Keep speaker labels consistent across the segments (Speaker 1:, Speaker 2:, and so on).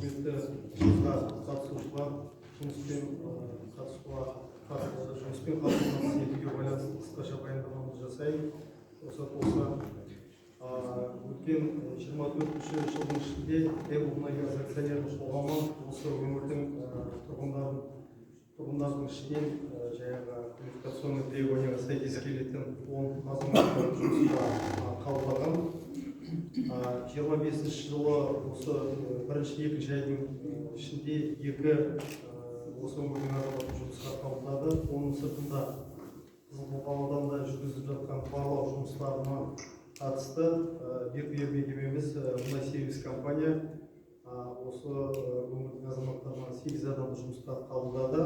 Speaker 1: құрметті жиынға қатысушылар, жұмыспен қамтамасыз етуге байланысты қысқаша баяндамамызды жасайын. Рұқсат болса, өткен 24 жылдың ішінде Мұнайгаз акционерлік қоғамы осы өңірдің тұрғындардың ішінен жаңағы квалификационный требованияға сәйкес келетін 10 азаматты жұмысқа қабылдаған. 25 жылы осы бірінші екінші айдың ішінде осы өңірдің азаматын жұмысқа қабылдады. Оның сыртында Қызылқоға ауданында жүргізіліп жатқан барлау жұмыстарына қатысты берік мекемеміз мұнай сервис компания осы өңірдің азаматтарына 8 адамды жұмысқа қабылдады.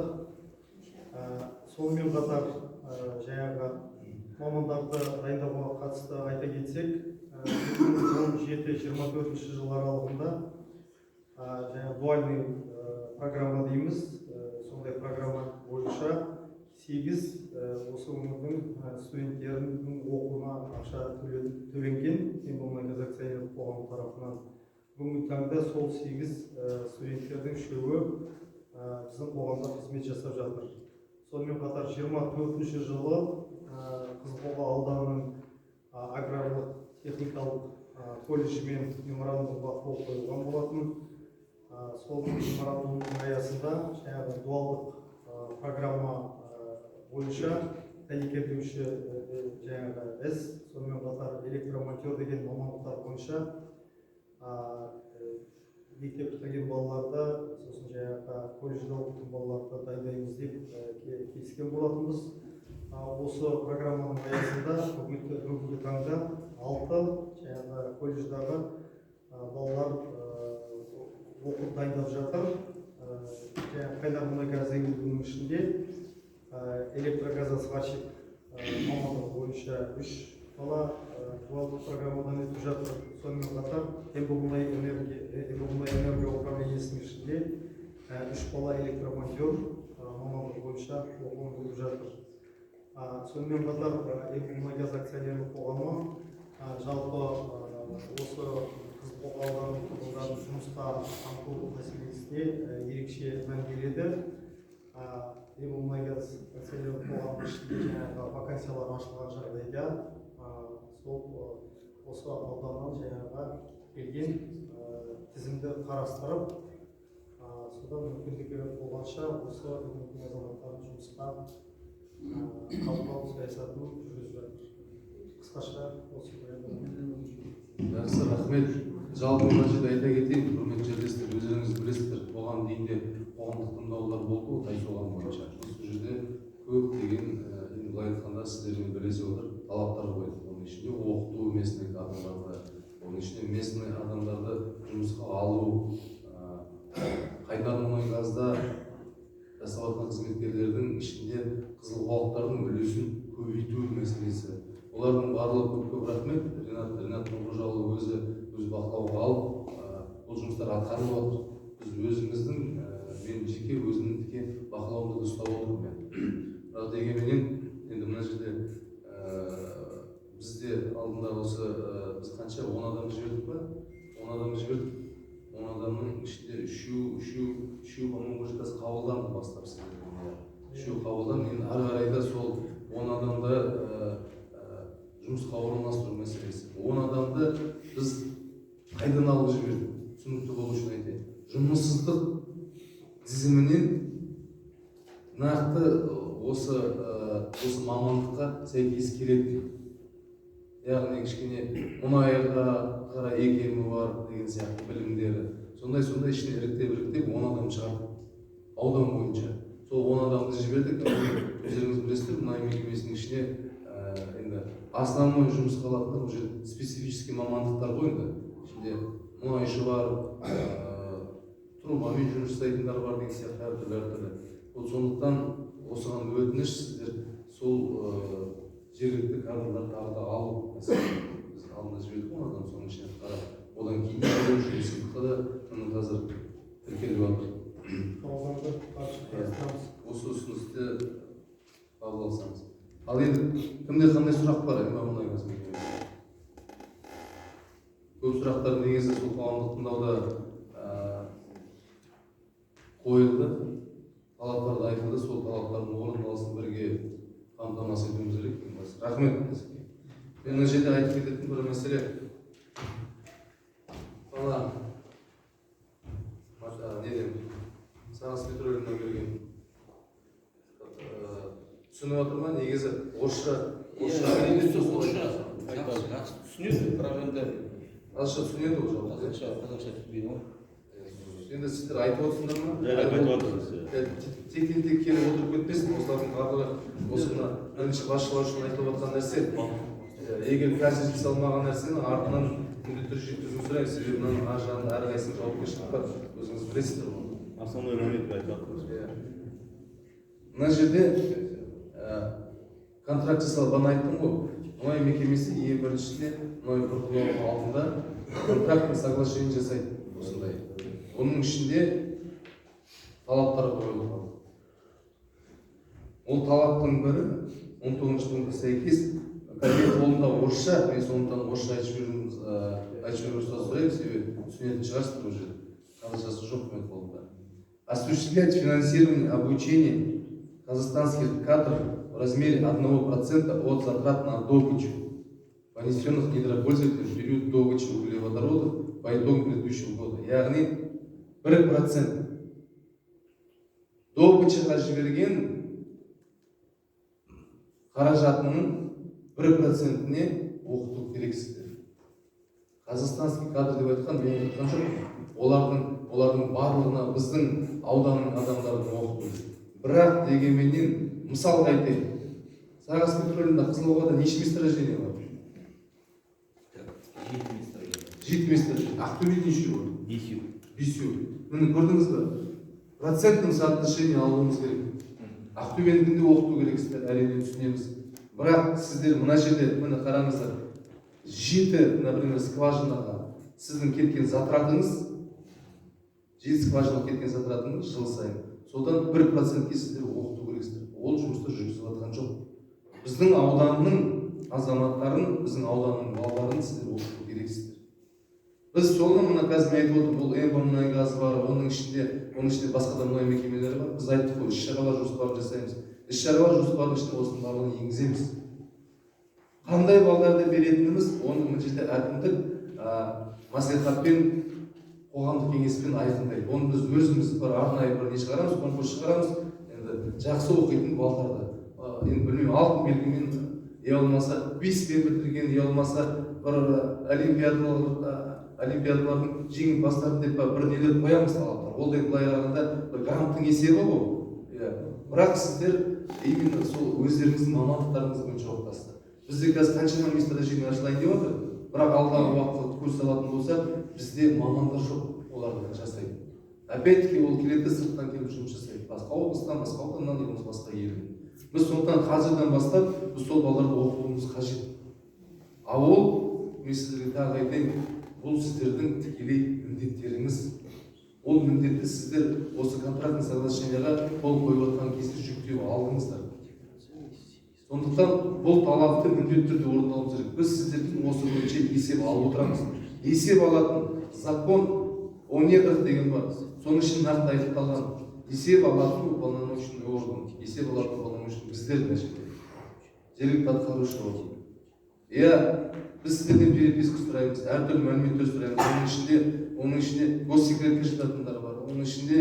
Speaker 1: Сонымен қатар жаңағы мамандарды дайындауға қатысты айта кетсек, 2017-24 жыл аралығында дуальный программа дейміз, сондай программа бойынша 8 осы өңірдің студенттерінің оқуына ақша төленген Мұнайгаз акционерлік қоғамы тарапынан. Бүгінгі таңда сол 8 студенттердің үшеуі біздің қоғамда қызмет жасап жатыр. Сонымен қатар 24 жылы Қызылқоға ауданының аграрлық техникалық колледжімен меморандумға қол қойылған болатын. Сол меморандумның аясында жаңағы дуалдық программа бойынша дәнекерлеуші жаңағы іс, сонымен қатар электромонтер деген мамандықтар бойынша мектеп бітірген балаларды, сосын жаңағы колледжде оқитын балаларды дайындаймыз деп келіскен болатынбыз. Осы программаның аясында бүгінгі таңда 6 жаңағы колледждағы балалар оқып дайындап жатыр. Қайнар мұнай газ өндіруінің ішінде электрогазосварщик мамандығы бойынша 3 бала дуалдық программадан өтіп жатыр. Сонымен қатар Мұнай энергия управлениесінің ішінде 3 бала электромонтер мамандығы бойынша оқуын өтіп жатыр. Сонымен қатар Мұнайгаз акционерлік қоғамы жалпы осы Қызылқоға ауданының тұрғындарын жұмысқа қамту мәселесіне ерекше мән береді. Мұнайгаз акционерлік қоғамының ішінде жаңағы вакансиялар ашылған жағдайда осы ауданнан жаңағы келген тізімді қарастырып, содан мүмкіндігі болғанша осы өңірдің азаматтарын жұмысқа қабылдау саясатын жүргізіп жатыр. Қысқаша осы
Speaker 2: жақсы, рахмет. Жалпы мына жерде айта кетейін, құрметті жерлестер, өздеріңіз білесіздер, оған дейін де қоғамдық тыңдаулар болды тайсоған бойынша. Осы жерде көптеген былай айтқанда сіздермен білесіз отыр талаптар қойды. Оның ішінде оқыту местный адамдарды, оның ішінде местный адамдарды жұмысқа алу, қайнар мұнай газда жасап жатқан қызметкерлердің ішінде қызылқоғалықтардың үлесін көбейту мәселесі. Олардың барлығы көп рахмет. Ринат Нұрғожаұлы өзі бақылауға алып, бұл жұмыстар атқарылып отыр. Біз өзіміздің, мен жеке өзімнің бақылауымды ұстап отырмын. Бірақ дегенменен, енді мына жерде бізде алдында осы біз қанша 10 адам жібердік па? 10 адам жібердік. 10 адамның ішінде үшеу бұл жерде қабылданды бастап сіздердің. Үшеу қабылданды. Енді ары қарайда сол 10 адамды жұмысқа орналастыру мәселесі. 10 адамды біз қайдан алып жібердік? Түсінікті болу үшін айтайын. Жұмыссыздық тізімінен нақты осы мамандыққа сәйкес келеді. Яғни кішкене мұнайға қарай екені бар деген сияқты білімдері. Сондай ішіне іріктеп 10 адам шығарды аудан бойынша. Сол 10 адамды жібердік. Өздеріңіз білесіздер, мұнай мекемесінің ішіне енді основной жұмысқа алатындар уже специфический мамандықтар қойды. Ішінде мұнайшы бар, трубамен жұмыс жасайтындар бар деген сияқты әртүрлі. Сондықтан осыған өтініш сіздер сол жергілікті кадрлар тағы да алу мәселесі. Біз алдында жібердік 10 адам, соның ішіне қарап, одан кейін жұмысқа да қазір тіркеліп жатыр. Осы ұсынысты қабыл алсаңыз. Ал енді кімде қандай сұрақ бар? Мұнайгаз мекемесінде көп сұрақтар негізі сол қоғамдық тыңдауда қойылды, талаптарды айтылды, сол талаптардың орындалысын бірге қамтамасыз етуіміз керек. Рахмет. Мен мына жерде айтып кететін бір мәселе, ана неден Сағыз Петролиннен келген түсініп отыр ма? Негізі орысша
Speaker 3: түсінеді, бірақ енді
Speaker 2: қазақша түсінеді ол жауап.
Speaker 3: қазақша түспейді ғой.
Speaker 2: Енді сіздер айтып отырсыңдар ма?
Speaker 4: Айтып отырмыз.
Speaker 2: Тектен тек келіп отырып кетпесін. Осылардың барлығы осы мына бірінші басшылар үшін айтылып жатқан нәрсе. Егер қазір жете алмаған нәрсені артынан міндетті түрде жеткізуін сұраймыз. Себебі мынаның ар жағында әрқайсының жауапкершілігі бар. Өзіңіз білесіздер ғой.
Speaker 4: Основной момент айтып жатырмыз.
Speaker 2: Мына жерде контракт жасалып, бана айттым ғой. Мұнай мекемесі ең біріншісіне мұнай бұрғылау алдында контракттың соглашениесін жасайды. Осындай. Оның ішінде талаптар қойылған. Ол талаптың бірі 19 пунктқа сәйкес кабинет қолында орысша, мен сондықтан орысша айтып жіберуіңізді сұраймын, себебі түсінетін шығарсыздар ол жерде. Қазақшасы жоқ кабинет қолында. Осуществлять финансирование обучения казахстанских кадров в размере 1% от затрат на добычу, понесенных недропользователем в период добычи углеводородов по итогам предыдущего года. Яғни 1%. Добычаға жіберген қаражатының 1%-не оқыту керексіздер. Қазақстанский кадр деп айтқан, мен айтқан жоқ. Олардың барлығына біздің ауданның адамдарын оқыту. Бірақ дегенменен мысал айтайын. Сағыз Петролинда Қызылордада неше месторождение бар? 7 месторождение. Ақтөбеде неше бар? 5. Міне көрдіңіз бе? Проценттің соотношение алуымыз керек. Ақтөбенікінде оқыту керексіздер, әрине түсінеміз. Бірақ сіздер мына жерде міне қараңыздар. 7, например, скважинаға сіздің кеткен затратыңыз, 7 скважинаға кеткен затратыңыз жыл сайын. Содан 1%-ке сіздер оқыту керексіздер. Ол жұмыстар жүргізіліп жатқан жоқ. Біздің ауданның азаматтарын, біздің ауданның балаларын сіздер оқыту керексіздер. Біз соны мына қазір айтып отырмыз, бұл МБ мұнай газы бар, оның ішінде басқа да мұнай мекемелері бар. Біз айттық қой, іс-шаралар жоспарын жасаймыз. Іс-шаралар жоспарының ішіне осының барлығын енгіземіз. Қандай балаларды беретініміз, оны мына жерде әкімдік мәслихатпен, қоғамдық кеңеспен айқындайды. Оны біз өзіміз бір арнайы бір не шығарамыз, конкурс шығарамыз. Енді жақсы оқитын балаларды, енді білмеймін, алтын белгімен не болмаса, 5-пен бітірген, не болмаса бір олимпиадалардың жеңімпаздарын деп бір нелер қоямыз талаптар. Ол да былай қарағанда бір гранттың есебі ғой. Бірақ сіздер именно сол өздеріңіздің мамандықтарыңыз бойынша оқытасыздар. Бізде қазір қаншама месторождение ашылайын деп отыр, бірақ алдағы уақытта курс алатын болса, бізде мамандар жоқ, оларды жасайды. Опять-таки ол келеді, сырттан келіп жұмыс жасайды. Басқа облыстан, басқа ауданнан, немесе басқа елден. Біз сондықтан қазірден бастап біз сол балаларды оқытуымыз қажет. А ол, мен сіздерге тағы айтайын, бұл сіздердің тікелей міндеттеріңіз. Ол міндетті сіздер осы контрактный соглашениеға қол қойып отқан кезде жүктеп алдыңыздар. Сондықтан бұл талапты міндетті түрде орындауымыз керек. Біз сіздердің осы бойынша есеп алып отырамыз. Есеп алатын закон 17 деген бар. Соның үшін нақты айтылған. Есеп алатын уполномоченный орган. Есеп алатын уполномоченный біздер мәжілде. Жергілікті атқарушы орган. Біз сіздерден переписка сұраймыз, әртүрлі мәліметтер сұраймыз. Оның ішінде госсекретке жататындар бар, оның ішінде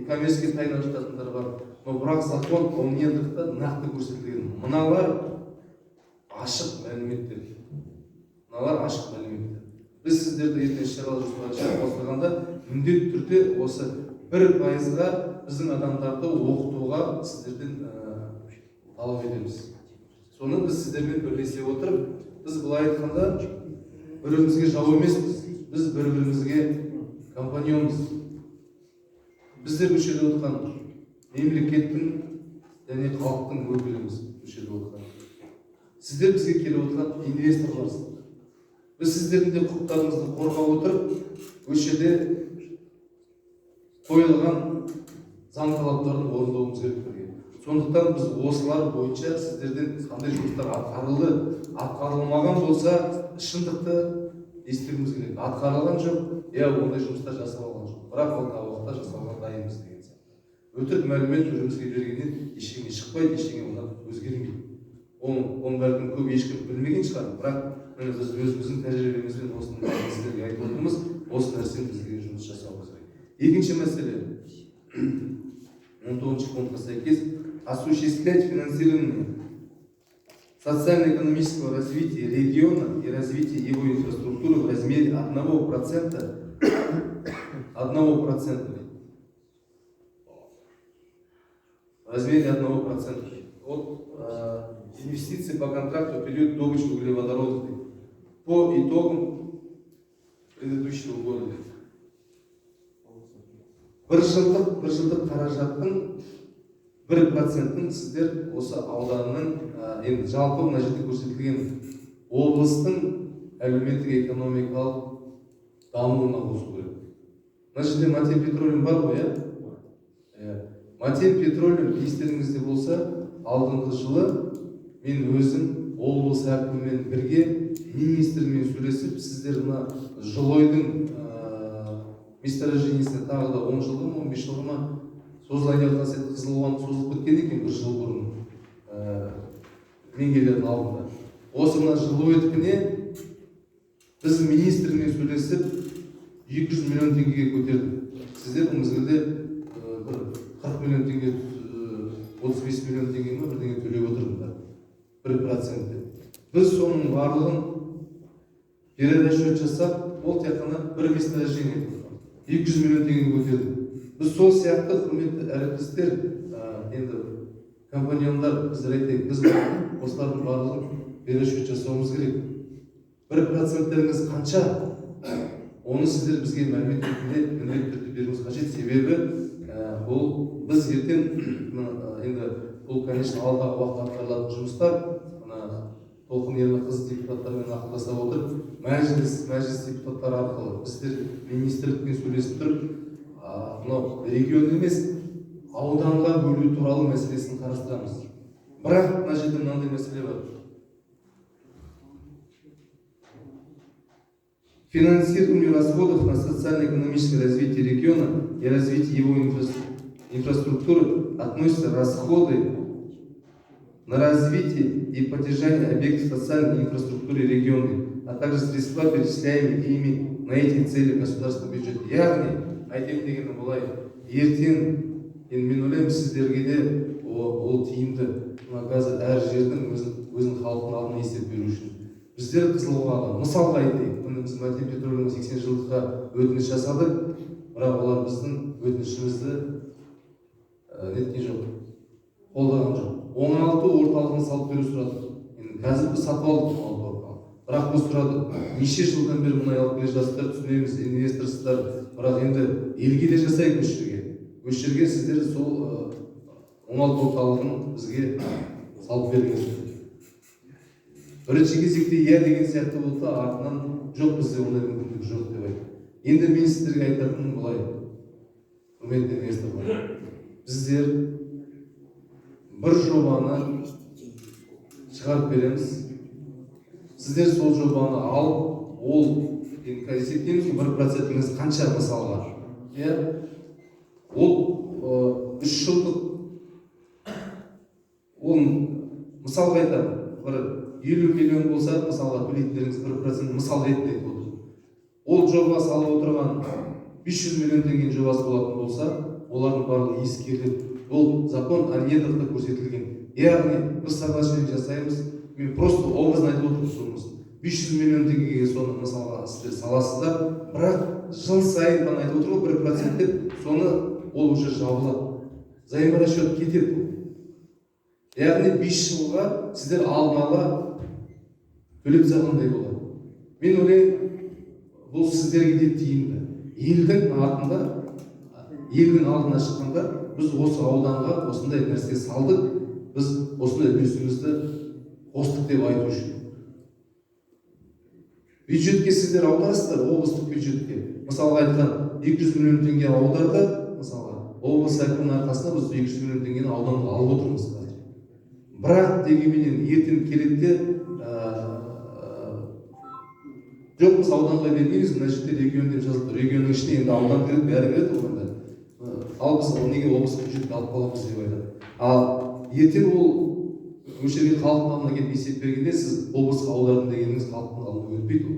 Speaker 2: коммерческий тайна жататындар бар. Но бірақ закон 17-та нақты көрсетілген. Мыналар ашық мәліметтер. Біз сіздерді ертең іс-шаралар жоспарын қосылғанда міндетті түрде осы 1%-ға біздің адамдарды оқытуға сіздерден талап етеміз. Соны біз сіздермен бірлесе отырып, біз былай айтқанда бір-бірімізге жау емеспіз, біз бір-бірімізге компаньонбыз. Біздер мүшелі отқан мемлекеттің және халықтың өкіліміз мүшелі отқан. Сіздер бізге келіп отқан инвесторларсыз. Біз сіздердің де құқықтарыңызды қорғап отырып, осы жерде қойылған заң талаптарын орындауымыз керек бірге. Сондықтан біз осылар бойынша сіздерден қандай жұмыстар атқарылды, атқарылмаған болса, шындықты естуіміз керек. Атқарылған жоқ, ондай жұмыстар жасалған жоқ. Бірақ алдағы уақытта жасауға дайынбыз деген сияқты. Өтірік мәлімет өзімізге бергеннен ештеңе шықпайды, ештеңе одан өзгермейді. Оның бәрін көп ешкім білмеген шығар, бірақ біз өзіміздің тәжірибемізбен осыны сіздерге айтып отырмыз, осы нәрсені бізге жұмыс жасауымыз керек. Екінші мәселе, 19 пунктқа сәйкес, осуществлять финансирование социально-экономического развития региона и развития его инфраструктуры в размере 1%. 1%. В размере 1% от инвестиций по контракту в период добычи углеводородов по итогам предыдущего года. Bir жылдық қаражаттың 1%-ін сіздер осы ауданның енді жалпы мына жерде көрсетілген облыстың әлеуметтік экономикалық дамуына қосу керек. Мына жерде Матен Петролиум бар ғой, Матен Петролиум естеріңізде болса, алдыңғы жылы мен өзім облыс әкімімен бірге министрмен сөйлесіп, сіздер мына жылойдың месторождениесіне тағы да 10 жылғы ма, 15 жылғы ма созылайын қасиет Қызылуан созылып кеткен екен бір жыл бұрын мен келердің алдында. Осы мына жылойдікіне біз министрмен сөйлесіп 200 миллион теңгеге көтердік. Сіздер бұл мезгілде бір 40 миллион теңге, 35 миллион теңге ме бірдеңе төлеп отырмыз 1%. Біз соның барлығын перерасчет жасап, ол тек қана бір месторождение 200 миллион теңге көтердік. Біз сол сияқты құрметті әріптестер, енді компаньондар, біздер айтайық, біз осылардың барлығын перерасчет жасауымыз керек. 1%-леріңіз қанша? Оны сіздер бізге мәлімет ретінде міндетті түрде беруіңіз қажет. Себебі бұл біз ертең енді бұл конечно алдағы уақытта атқарылатын жұмыстар, Толқын Ермекқызы депутаттармен ақылдаса отырып, мәжіліс депутаттары арқылы біздер министрлікпен сөйлесіп тұрып, мынау регион емес, ауданға бөлу туралы мәселесін қарастырамыз. Бірақ мына жерде мынандай мәселе бар. Финансирование расходов на социально-экономическое развитие региона и развитие его инфраструктуры относятся расходы на развитие и поддержание объектов социальной инфраструктуры региона, а также средства, перечисляемые ими на эти цели государственного бюджета. Яғни, айтайын дегенім былай, ертең мен ойлаймын сіздерге де ол тиімді. Қазір әр жердің өзінің халықтың алдына есеп беру үшін. Біздер Қызылуға мысалға айтайық, біз Матен Петролиум 80 жылдыққа өтініш жасадық, бірақ олар біздің өтінішімізді неткен жоқ, қолдаған жоқ. 16 орталығын салып беру сұрадық. Қазір біз сатып алдық 16 орталық. Бірақ біз сұрадық, неше жылдан бері мұнай алып келе жатсыздар, түсінеміз, инвестоrsыздар, бірақ енді елге де жасайық осы жерге. Осы жерге сіздер сол 16 орталығын бізге салып беріңіздер. Бірінші кезекте деген сияқты болды, артынан жоқ, бізде ондай мүмкіндік жоқ деп айтты. Енді мен сіздерге айтатыным былай, құрметті инвесторлар, біздер бір жобаны шығарып береміз. Сіздер сол жобаны алып, ол есептейміз 1%-іңіз қанша мысалға. Ол 3 жылдық, ол мысалға айтамын, 50 миллион болса, мысалға төлейтіндеріңіз 1% мысал ретінде айтып отыр. Ол жоба салып отырған 500 миллион теңгенің жобасы болатын болса, олардың барлығы ескеріліп, ол закон о недрахта көрсетілген. Яғни, біз соглашение жасаймыз, мен просто образно айтып отырмын сонысын. 500 миллион теңгеге соны мысалға сіздер саласыздар, бірақ жыл сайын бана айтып отырмын 1% деп, соны ол уже жабылады. Взаиморасчет кетеді. Яғни 5 жылға сіздер алдын-ала төлеп тастағандай болады. Мен ойлаймын, бұл сіздерге де тиімді. Елдің алдына шыққанда біз осы ауданға осындай нәрсе салдық, біз осындай үлесімізді қостық деп айту үшін. Бюджетке сіздер аударасыздар, облыстық бюджетке. Мысалға айтқан 200 миллион теңге аударды, мысалға облыс әкімінің арқасында біз 200 миллион теңгені ауданға алып отырмыз. Бірақ дегенменен ертең келеді жоқ біз ауданға бермейміз, мына жерде регион деп жазылды, регионның ішіне енді аудан кіреді, бәрі кіреді оғанда. Ал біз неге облыстық бюджетке алып қаламыз деп айтады. Ал ертең ол осы жерге халықтың алдына келіп есеп бергенде сіз облысқа аудардым дегеніңіз халықтың алдына өтпейді ол.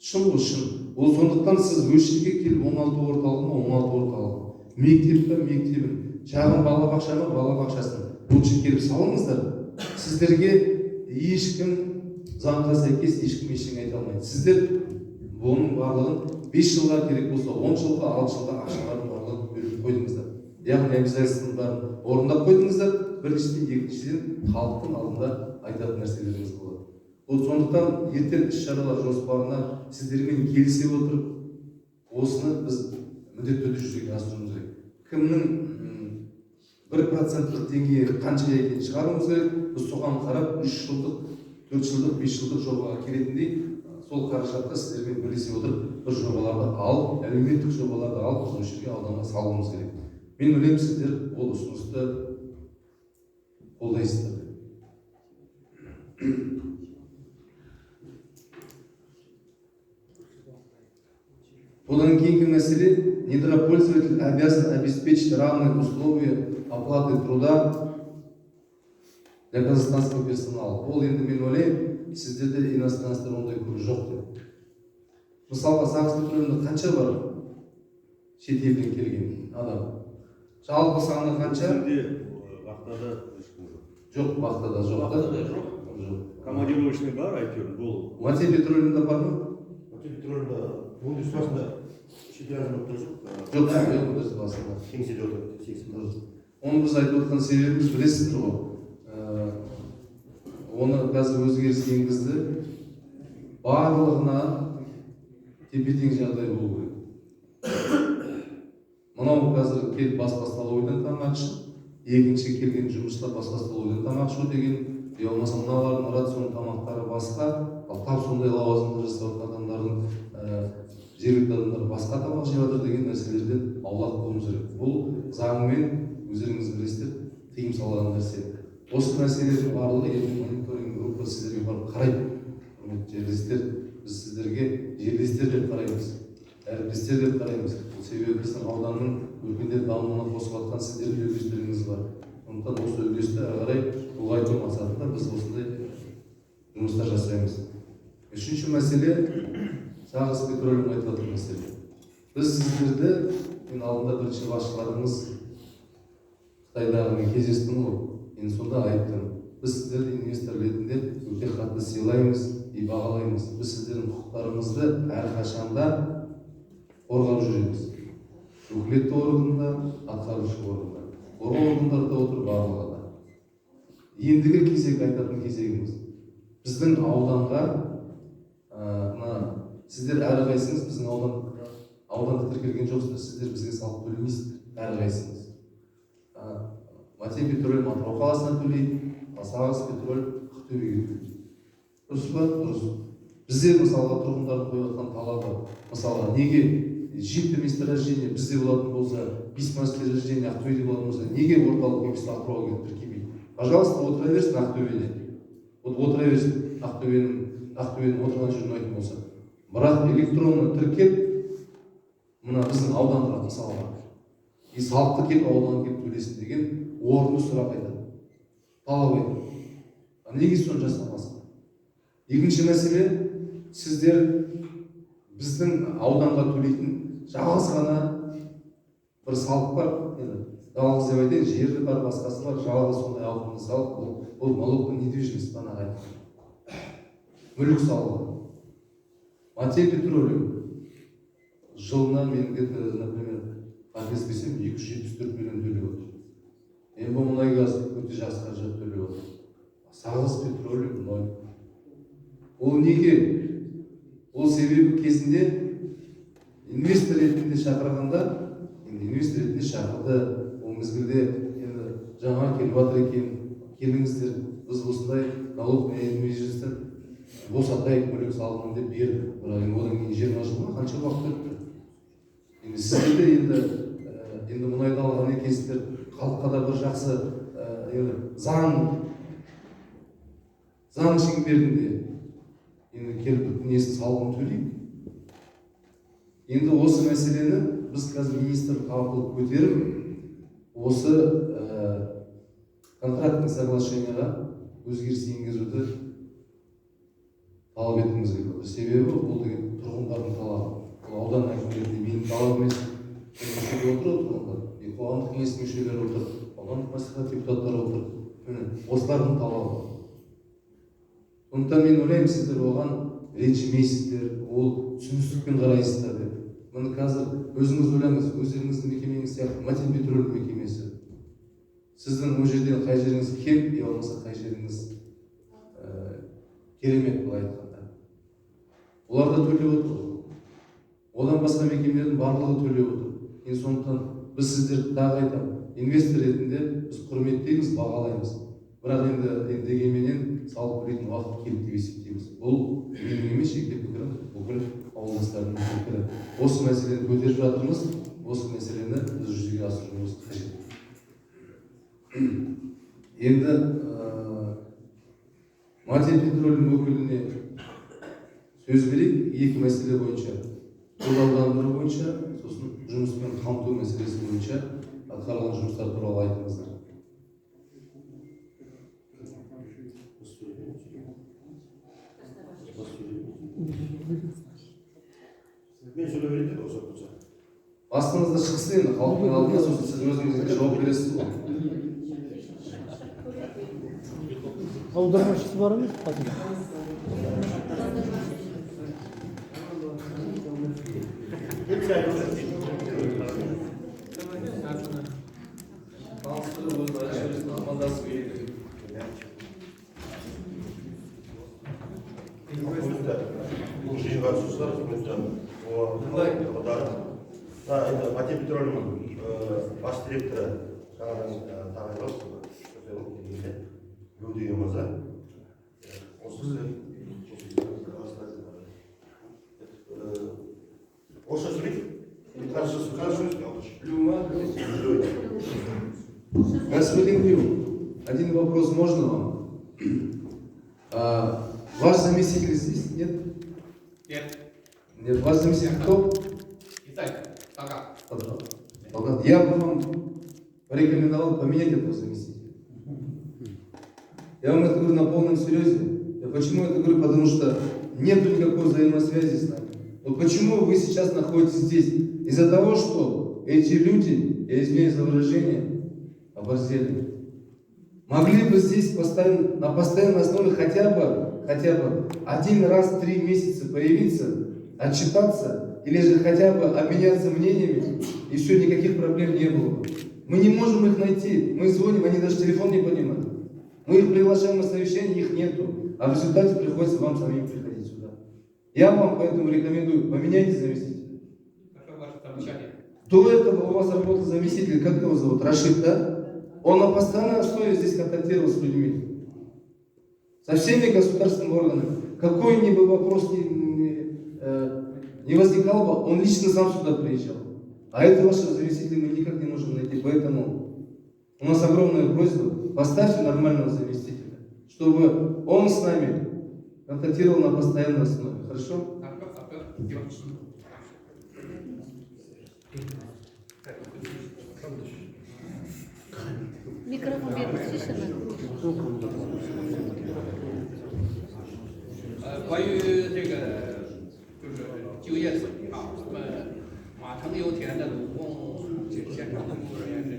Speaker 2: Шын ғой, шын. Ол сондықтан сіз осы жерге келіп оңалту орталығына оңалту орталығы, мектеп па мектебін, шағын балабақша ма балабақшасын лучше келіп салыңыздар. Сіздерге ешкім заңға сәйкес ешкім ештеңе айта алмайды. Сіздер бұның барлығын 5 жылға керек болса 10 жылға 6 жылға ақшалардың барлығын бөліп қойдыңыздар. Яғни обязательствоның бәрін орындап қойдыңыздар. Біріншіден, екіншіден халықтың алдында айтатын нәрселеріңіз болады. Ол сондықтан ертең іс-шаралар жоспарына сіздермен келісе отырып, осыны біз міндетті түрде жүзеге асыруымыз керек. Кімнің 1% теңге қанша екенін шығаруымыз керек. Біз соған қарап 3 жылдық, 4 жылдық, 5 жылдық жобаға келетіндей сол қаражатқа сіздермен бірлесе отырып бір жобаларды алып, әлеуметтік жобаларды алып, осы жерге ауданға салуымыз керек. Мен ойлаймын, сіздер ол ұсынысты қолдайсыздар. Одан кейінгі мәселе, недропользователь обязан обеспечить равные условия оплаты труда для казахстанского персонала. Ол енді мен ойлаймын, сіздерде иностранецтер ондай көп жоқ деп. Мысалға, Сағыз петролында қанша бар шет елден келген адам? Жалпы саны қанша?
Speaker 4: Вахтада ешкім жоқ.
Speaker 2: Жоқ, вахтада жоқ.
Speaker 3: Вахтада жоқ.
Speaker 4: Командировочный бар, әйтеуір, бұл.
Speaker 2: Мате петролында бар ма?
Speaker 5: Мате петролында өндіріс басында шетел азаматтар жоқ.
Speaker 2: Жоқ, өндіріс басында.
Speaker 5: Кеңседе отырады, 80%.
Speaker 2: Оны біз айтып отқан себебіміз білесіздер ғой. Оны қазір өзгеріс енгізді. Барлығына тепе-тең жағдай болу керек. Мынау қазір келіп басқа столовойдан тамақ ішу, екінші келген жұмысшылар басқа столовойдан тамақ ішу деген, болмаса мыналардың рацион тамақтары басқа, ал тап сондай лауазымды жасап адамдардың жергілікті адамдар басқа тамақ жеп жатыр деген нәрселерден аулақ болуымыз керек. Бұл заңмен өздеріңіз білесіздер, тыйым салған нәрсе. Осы мәселелердің барлығы енді мониторинг группа сіздерге барып қарайды. Жерлестер, біз сіздерге жерлестер деп қараймыз, әріптестер деп қараймыз. Себебі біздің ауданның өркендеп дамуына қосып жатқан сіздердің үлестеріңіз бар. Сондықтан осы үлесті әрі қарай ұлғайту мақсатында біз осындай жұмыстар жасаймыз. Үшінші мәселе, Сағыз петролиум айтып жатқан мәселе. Біз сіздерді, мен алдында бірінші басшыларыңыз Қытайдағы мен кездестім ғой, мен сонда айттым. Біз сіздерді инвестор ретінде өте қатты сыйлаймыз и бағалаймыз. Біз сіздердің құқықтарыңызды әрқашанда қорғап жүреміз. Өкілетті органда, атқарушы органда. Қорғау органдарда отыр барлығында. Ендігі кезек айтатын кезегіміз. Біздің ауданға, сіздер әрқайсыңыз біздің ауданға тіркелген жоқсыздар, сіздер бізге салық төлемейсіздер, әрқайсыңыз. Мате петролиум Атырау қаласына төлейді, Сағыз петролиум Ақтөбеге төлейді. Дұрыс па? Дұрыс. Бізде мысалға тұрғындардың қойып жатқан талабы, мысалға неге жеке месторождение бізде болатын болса, 5 месторождение Ақтөбеде болатын болса, неге орталық офис Атырауға келіп тіркемейді? Пожалуйста, отыра берсін Ақтөбеде. Отыра берсін Ақтөбенің отырған жерін айтын болса. Бірақ электронны тіркеп, мына біздің ауданға мысалға, салықты келіп ауданға келіп төлесін деген орынды сұрақ айтады. Талап айтады. Неге соны жасамасың? Екінші мәселе, сіздер біздің ауданға төлейтін жалғыз ғана бір салық бар. Жалғыз деп айтайын, жері бар, басқасы бар, жалғыз сондай ауқымды салық, бұл налогтың недвижимость бағана айтты. Мүлік салығы. Мате петролиум жылына мен где-то, например, қателеспесем 274 миллион төлеп отыр. Бұл мұнай газ өте жақсы қаражат төлеп отыр. Сағыз петролиум 0. Ол неге? Ол себебі кезінде инвестор ретінде шақырғанда, инвестор ретінде шақырды, ол мезгілде жаңа келіп жатыр екен, келіңіздер, біз осындай налог менеджментті босатайық, мүлік салығын деп берді. Бірақ одан кейін 20 жылға қанша уақыт өтті? Сіздерде енді мұнайды алған екенсіздер, халыққа да бір жақсы заң шеңберінде енді келіп несін салығын төлейік. Енді осы мәселені біз қазір министрлік арқылы көтеріп, осы контрактный соглашениеға өзгеріс енгізуді талап еткіміз келеді. Себебі ол деген тұрғындардың талабы. Ол аудан әкімдерінде менің талабым емес. Мүшелер отыр, тұрғындар. Қоғамдық кеңес мүшелері отыр, аудандық мәслихат депутаттары отыр. Осылардың талабы. Сондықтан мен ойлаймын, сіздер оған ренжімейсіздер, ол түсіністікпен қарайсыздар деп. Мұны қазір өзіңіз ойлаңыз, өздеріңіздің мекемеңіз сияқты Матенпетроль мекемесі. Сіздің ол жерден қай жеріңіз кем, не болмаса қай жеріңіз керемет былай айтқанда. Олар да төлеп отыр. Одан басқа мекемелердің барлығы төлеп отыр. Енді сондықтан біз сіздерді тағы айтамын, инвестор ретінде біз құрметтейміз, бағалаймыз. Бірақ енді дегенменен салық төлейтін уақыт келді деп есептейміз. Бұл менің емес, жеке пікірім, бүкіл ауылдастардың пікірі. Осы мәселені көтеріп жатырмыз, осы мәселені біз жүзеге асыруымыз қажет. Енді Матенпетроль өкіліне сөз берейік, екі мәселе бойынша. Қолдауландыру бойынша, сосын жұмыспен қамту мәселесі бойынша атқарылған жұмыстар туралы айтыңыздар.
Speaker 5: Мен сөйлеп берейін деді осы болса.
Speaker 2: Астыңызда шықсын енді, халықтың алдына, сосын сіз өзіңізге жауап бересіз ғой.
Speaker 6: Аудармашысы бар емес
Speaker 5: Бұл жиынға қатысушылар, енді Матенпетрольдің бас директоры жаңадан тағайындалды, Геудеген мырза. Орысша сөйлейді?
Speaker 2: Господин Клюм, один вопрос можно вам? Ваш заместитель здесь? Нет?
Speaker 7: Нет.
Speaker 2: Нет, ваш заместитель кто?
Speaker 7: Итак, пока.
Speaker 2: Я бы вам порекомендовал поменять этого заместителя. Я вам это говорю на полном серьезе. Я почему это говорю? Потому что нет никакой взаимосвязи с нами. Вот почему вы сейчас находитесь здесь? Из-за того, что эти люди, я извиняюсь за выражение, оборзели. Могли бы здесь на постоянной основе хотя бы один раз в 3 месяца появиться, отчитаться, или же хотя бы обменяться мнениями, и все, никаких проблем не было бы. Мы не можем их найти. Мы звоним, они даже телефон не понимают. Мы их приглашаем на совещание, их нету. А в результате приходится вам самим приходить сюда. Я вам поэтому рекомендую, поменяйте заместителя.
Speaker 7: Какое ваше замечание?
Speaker 2: До этого у вас работал заместитель, как его зовут? Рашид, да? Он на постоянной основе здесь контактировал с людьми. Со всеми государственными органами. Какой бы вопрос не возникал бы, он лично сам сюда приезжал. А это вашего заместителя мы никак не можем найти. Поэтому у нас огромная просьба, поставьте нормального заместителя, чтобы он с нами контактировал на постоянной основе. Хорошо?
Speaker 8: Микрофон беріңізші.
Speaker 7: 关于这个就是就业水平啊，我们马城油田的总共现场的工作人员是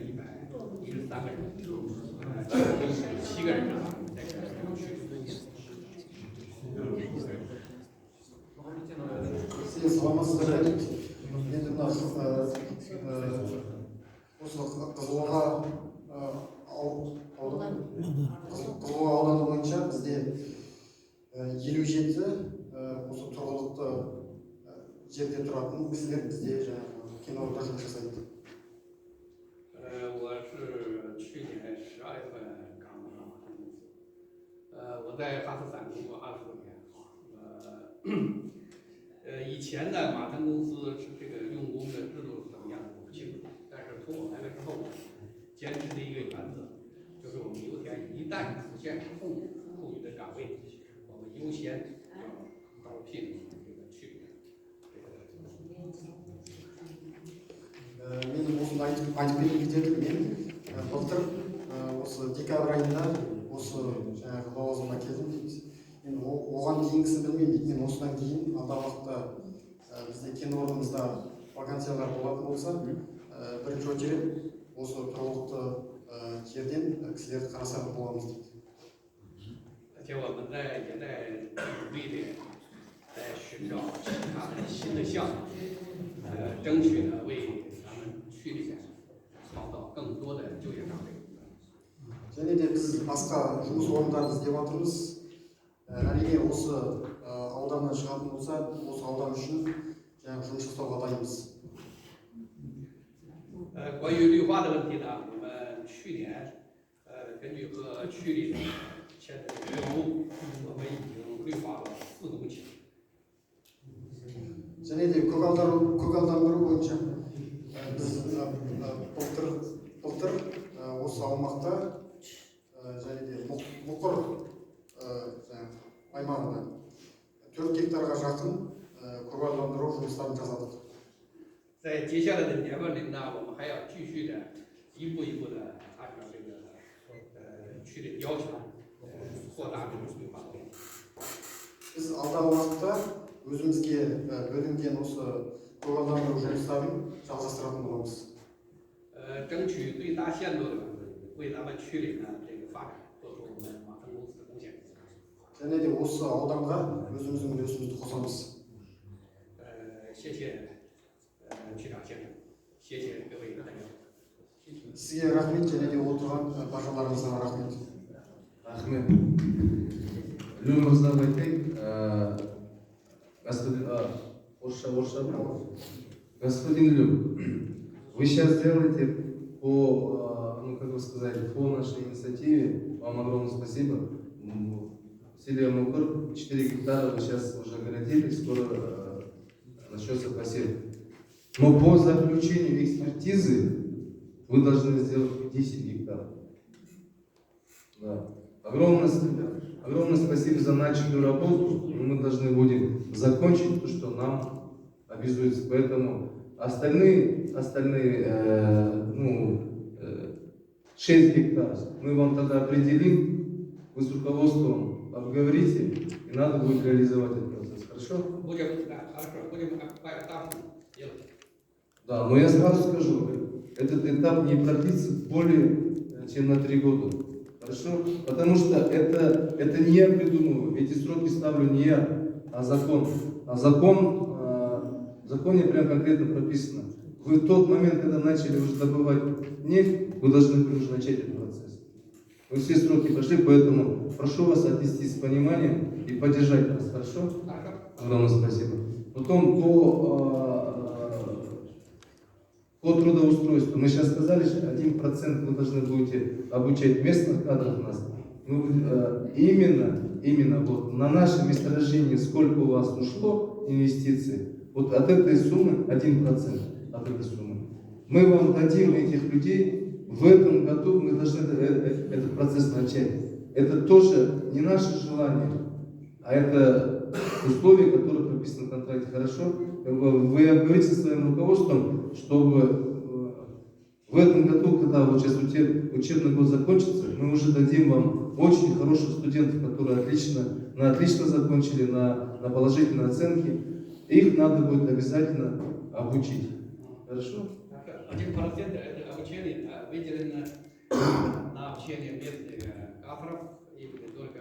Speaker 7: 113个人，7个人啊，саламатсыздар.
Speaker 9: Енді мына осы қызылорда ауданы бойынша бізде 57 осы тұрғылықты жерде тұратын кісілер бізде жаңағы кинода жұмыс жасайды.
Speaker 7: 我是去年12月份刚到马城公司，我在哈斯散工作20多年。以前呢，马城公司是这个用工的制度是怎么样的我不清楚，但是从我来了之后，坚持的一个原则就是我们油田一旦出现空余的岗位，我们优先
Speaker 9: айтып кетіп кетедік. Мен былтыр осы декабрь айында осы жаңағы лауазымға келдім дейміз. Мен оған кейінгісін білмеймін дейді. Мен осыдан кейін алдағы уақытта бізде кен орнымызда вакансиялар болатын болса, бірінші очередь осы тұрғылықты жерден кісілерді қарасақ боламыз дейді.
Speaker 7: 而且我们也在努力的在寻找其他的新的项目，争取呢为咱们区里面创造更多的就业岗位。
Speaker 9: және де біз басқа жұмыс орындарын іздеп жатырмыз. Әрине осы ауданнан шығатын болса, осы аудан үшін жаңағы жұмыс жасауға дайынбыз.
Speaker 7: 关于绿化的问题呢，我们去年根据和区里签的约盟，我们已经绿化了4公顷。
Speaker 9: және де көгалдандыру бойынша біз былтыр осы аумақта және де мұқыр аймағында 4 гектарға жақын көгалдандыру жұмыстарын жасадық.
Speaker 7: 在接下来的年份里呢，我们还要继续的一步一步的按照这个区里要求扩大这个绿化面积。
Speaker 9: біз алдағы уақытта өзімізге бөлінген осы көгалдандыру жұмыстарын жалғастыратын боламыз.
Speaker 7: 争取最大限度的为咱们区里呢这个发展做出我们马腾公司的贡献。
Speaker 9: және де осы ауданға өзіміздің үлесімізді қосамыз.
Speaker 7: 谢谢区长先生，谢谢各位代表。
Speaker 9: Сізге рахмет және де отырған бажаларыңызға рахмет.
Speaker 2: Ахмед. Люмырздан айтайық, господин Люм, вы сейчас делаете по, ну как вы сказали, по нашей инициативе, вам огромное спасибо. В селе Мукур 4 гектара вы сейчас уже огородили, скоро начнется посев. Но по заключению экспертизы вы должны сделать 10 гектаров. Да. Огромное спасибо за начатую работу. Мы должны будем закончить то, что нам обязуется. Поэтому остальные 6 гектаров мы вам тогда определим, вы с руководством обговорите, и надо будет реализовать этот процесс. Хорошо?
Speaker 7: Хорошо, будем по этапу делать.
Speaker 2: Да, но я сразу скажу, этот этап не продлится более чем на 3 года. Хорошо? Потому что это не я придумываю, эти сроки ставлю не я, а закон. А в законе прям конкретно прописано. Вы в тот момент, когда начали уже добывать нефть, вы должны были уже начать этот процесс. Вы все сроки прошли, поэтому прошу вас отнестись с пониманием и поддержать нас. Хорошо? Огромное спасибо. Потом по трудоустройству. Мы сейчас сказали, что 1% вы должны будете обучать местных кадров нас. Именно вот на наше месторождение, сколько у вас ушло инвестиций, вот от этой суммы 1% от этой суммы. Мы вам дадим этих людей, в этом году мы должны этот процесс начать. Это тоже не наше желание, а это условия, которые прописаны в контракте. Хорошо? Вы обговорите со своим руководством, чтобы в этом году, когда вот сейчас учебный год закончится, мы уже дадим вам очень хороших студентов, которые отлично закончили, на положительные оценки. Их надо будет обязательно обучить. Хорошо?
Speaker 7: 1% обучения выделено на обучение местных кадров, и не только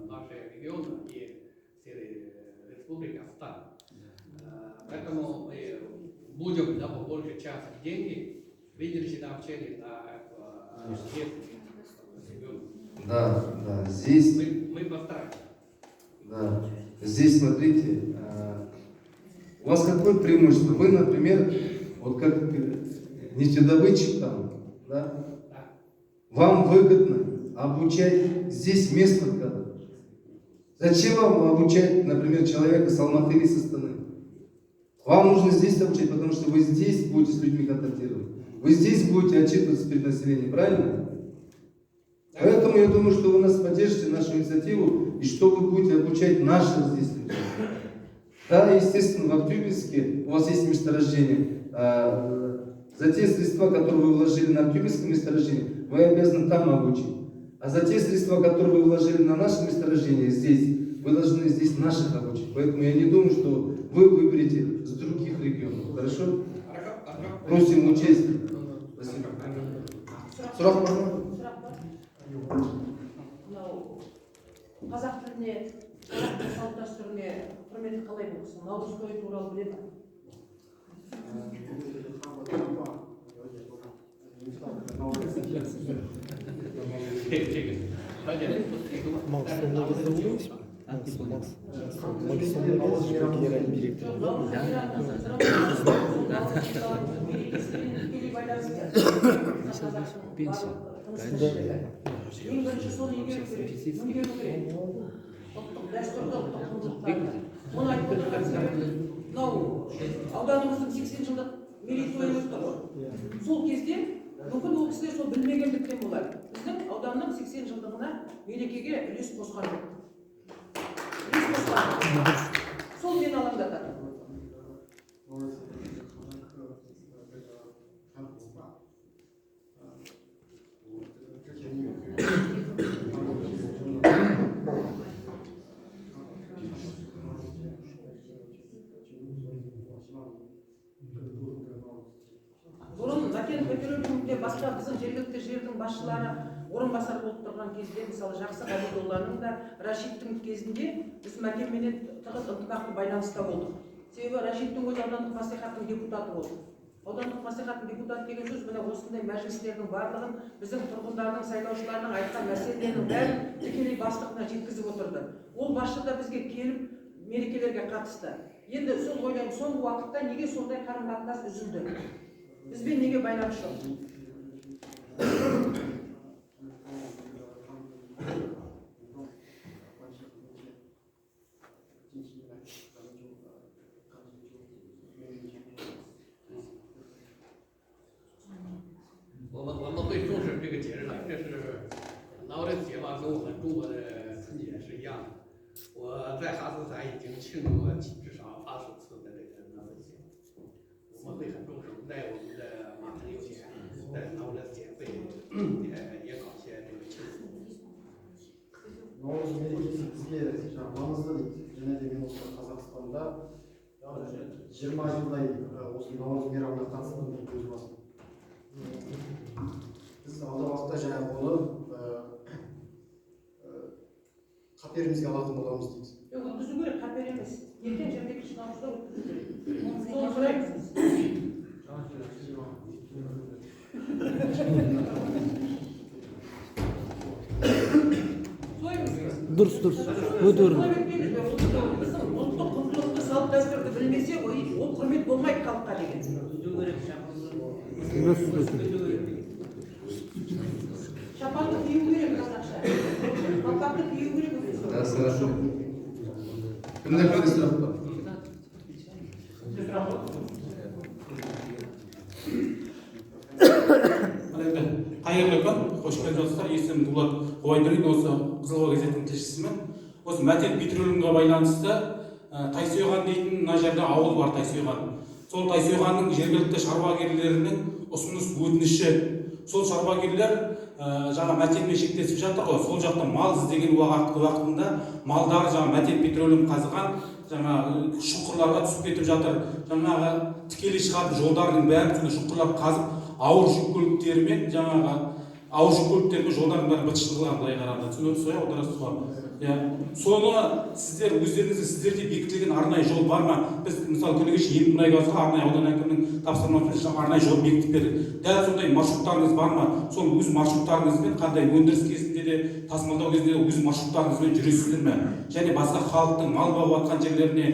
Speaker 7: нашего региона, и всей республики Казахстан. Поэтому мы будем больше часть денег выделить на обучение на местных регионах.
Speaker 2: Да, здесь...
Speaker 7: Мы постараемся.
Speaker 2: Да, здесь смотрите, у вас какое преимущество? Вы, например, вот как нефтедобытчик там, да? Вам выгодно обучать здесь местных кадров. Зачем вам обучать, например, человека с Алматы или с Астаны? Вам нужно здесь обучать, потому что вы здесь будете с людьми контактировать. Вы здесь будете отчитываться перед населением, правильно? Поэтому я думаю, что вы нас поддержите, нашу инициативу, и что вы будете обучать наших здесь людей. Да, естественно, в Актюбинске у вас есть месторождение. За те средства, которые вы вложили на Артемьевское месторождение, вы обязаны там обучить. А за те средства, которые вы вложили на наше месторождение здесь, вы должны здесь наших обучить. Поэтому я не думаю, что вы выберете с других регионов. Хорошо? Просим учесть. Спасибо. Сұрақ бар ма?
Speaker 6: Мынау қазақ тіліне, қазақтың салт дәстүріне құрметі қалай болсын? Наурыз тойы туралы біледі ме? Ең бірінші соны игеру керек, меңгеру керек. Ұлттық дәстүрді, ұлттық құндылықтарды. Оны айтып отырған. Мынау ауданымыздың 80 жылдық мерейтойы өтті ғой. Сол кезде мүмкін ол кісілер сол білмегендіктен болар. Біздің ауданның 80 жылдығына мерекеге үлес қосқан жоқ. Сол мені алаңдатады. Бұрын Мәкен Петербургте басқа біздің жергілікті жердің басшылары орынбасар болып тұрған кезде, мысалы Жақсы Ғабидолланың да Рашидтің кезінде біз Мәкенменен тығыз ынтымақты байланыста болдық. Себебі Рашидтің өзі аудандық мәслихаттың депутаты болды. Аудандық мәслихаттың депутаты деген сөз мына осындай мәжілістердің барлығын біздің тұрғындардың, сайлаушылардың айтқан мәселелерінің бәрін тікелей бастығына жеткізіп отырды. Ол басшы да бізге келіп мерекелерге қатысты. Енді сол ойлаймын, соңғы уақытта неге сондай қарым-қатынас үзілді? Бізбен неге байланыс жоқ?
Speaker 7: 我们会重视这个节日的，这是劳人节嘛，跟我们中国的春节是一样的。我在哈斯坦已经庆祝了至少80次的这个劳人节，我们会很重视。在我们的马城有钱，在劳人节会也搞些这个庆祝。
Speaker 9: Наурыз мерекесі бізге маңызды дейді. Және де мен осы Қазақстанда 20 жылдай осы наурыз мейрамына қатыстым өз басым. Біз алдағы уақытта жаңағы оны қаперімізге алатын боламыз дейді.
Speaker 6: Өткізу керек, қапер емес. Ертең 22 наурызда өткізу керек. Соны сұраймыз біз.
Speaker 3: Дұрыс, өте орынды.
Speaker 6: Біздің ұлттық құндылықты, салт дәстүрді білмесе, ол құрмет болмайды халыққа деген. Шапанды кию керек қазақша. Қалпақты кию керек.
Speaker 2: Хорошо. Кімде қандай сұрақ бар?
Speaker 8: Қайырлы күн, қош келдіңіздер. Есімім Дулат Қуайдырин, осы Қызылорда газетінің тілшісімін. Осы Мәтен петролиумға байланысты Тайсойған дейтін мына жерде ауыл бар, Тайсойған. Сол Тайсойғанның жергілікті шаруагерлерінің ұсыныс өтініші. Сол шаруагерлер жаңа Мәтенмен шектесіп жатыр ғой. Сол жақта мал іздеген уақытында малдары жаңа Мәтен петролиум қазған жаңа шұңқырларға түсіп кетіп жатыр. Жаңағы тікелей шығатын жолдардың бәрін шұңқырлап қазып ауыр жүк көліктерімен жаңағы ауыр жүк көліктерімен жолдардың бәрі бытышытылған, былай қарағанда түсініп соя аударасыз ба? Соны сіздер өздеріңізде сіздерде бекітілген арнайы жол бар ма? Біз мысалы күні кеше Ембі-Мұнайгазға арнайы аудан әкімінің тапсырмасымен арнайы жол бекітіп бердік. Дәл сондай маршруттарыңыз бар ма? Сол өз маршруттарыңызбен қандай өндіріс кезінде де тасымалдау кезінде де өз маршруттарыңызбен жүресіздер ме? Және басқа халықтың мал бағып жатқан жерлеріне,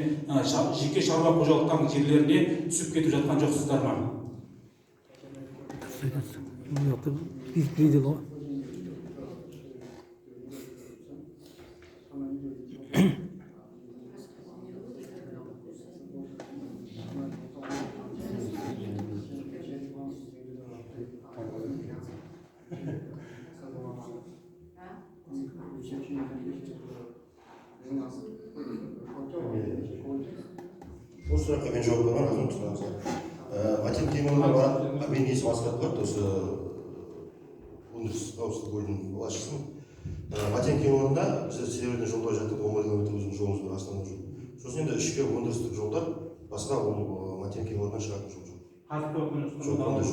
Speaker 8: жеке шаруа қожалықтарының жерлеріне түсіп кетіп жатқан жоқсыздар ма?
Speaker 5: Бұл сұраққа мен жауап беремін, Матин Кемонға барып, мен есім Асқат қойды, осы өндіріс қауіпсіздік бөлімінің басшысымын. Матин Кемонда біз северден жолда жаттық 10 км өзінің жолымыз бар, основной жол. Сосын енді ішкі өндірістік жолдар, басқа ол Матин Кемондан шығатын жол жоқ.
Speaker 8: Қазір өкініш
Speaker 5: Жоқ, ондай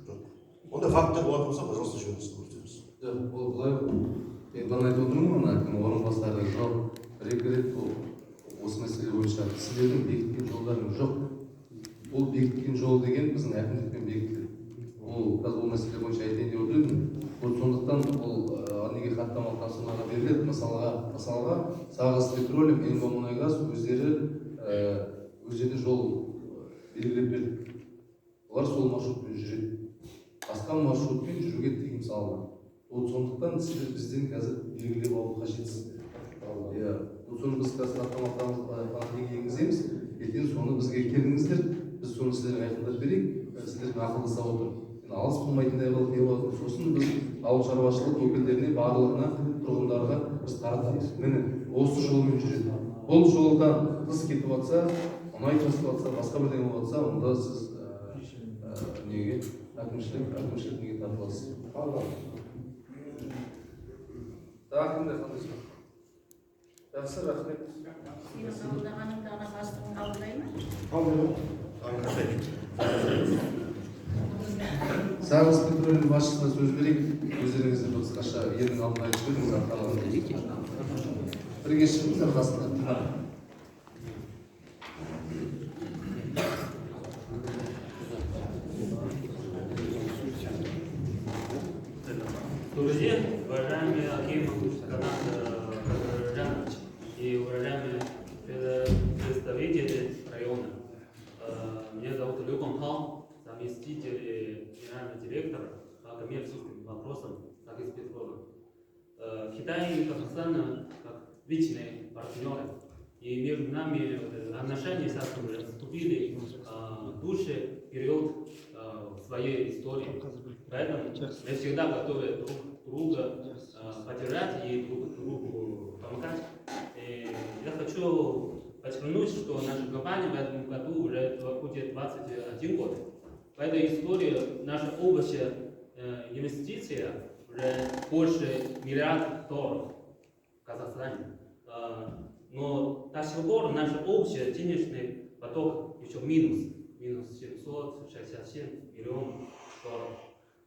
Speaker 5: жоқ. Онда фактор болатын болса, пожалуйста, жөнімізді көрсетеміз.
Speaker 2: Жоқ, ол былай мен ғана айтып отырмын ғой, әкім орынбасары жоқ, рет осы мәселе бойынша сіздердің бекіткен жолдарыңыз жоқ. Ол бекіткен жол деген біздің әкімдікпен бекітіледі. Ол қазір ол мәселе бойынша айтайын деп отырмын. Ол сондықтан ол неге хаттамалық тапсырмаға беріледі. Мысалға Сағыз Петролиум, Эмбамұнайгаз өздері жол белгілеп берді. Олар сол маршрутпен жүреді. Басқа маршрутпен жүруге тыйым салынған. Ол сондықтан сіздер бізден қазір белгілеп алу қажетсіздер. Соны біз қазір хаттамалықтарымызға неге енгіземіз. Ертең соны бізге келіңіздер, біз соны сіздерге айқындап берейік, сіздермен ақылдаса отырып. Алыс болмайтындай қылып не болады. Сосын біз ауыл шаруашылық өкілдеріне, барлығына, тұрғындарға біз таратамыз. Міне, осы жолмен жүреді. Бұл жолдан қыз кетіп жатса, мұнай тасып жатса, басқа бірдеңе болып жатса, онда сіз неге әкімшілік неге тартыласыз. Кімдер қандай сұрақ? Жақсы, рахмет.
Speaker 10: Сені қабылдағаныңда ана бастығын қабылдай ма?
Speaker 2: Сағыз Петролиум басшысына сөз берейік. Өздеріңізді қысқаша елдің алдына айтып беріңіз, атқарылған. Бірге шығыңыздар қасында.
Speaker 11: Добрый день, уважаемый Аким Казанжанович и уважаемые представители района. Меня зовут Лю Конхал, заместитель генерального директора по коммерческим вопросам Сагиспецпрома. Китай и Казахстан как вечные партнеры, и между нами отношения вступили в душный период своей истории. Поэтому мы всегда готовы друг друга поддержать и друг другу помогать. И я хочу подчеркнуть, что наша компания в этом году уже будет 21 год. В этой истории наша общая инвестиция уже больше $1 миллиард в Казахстане. Но до сих пор наш общий денежный поток еще минус 767 миллионов долларов.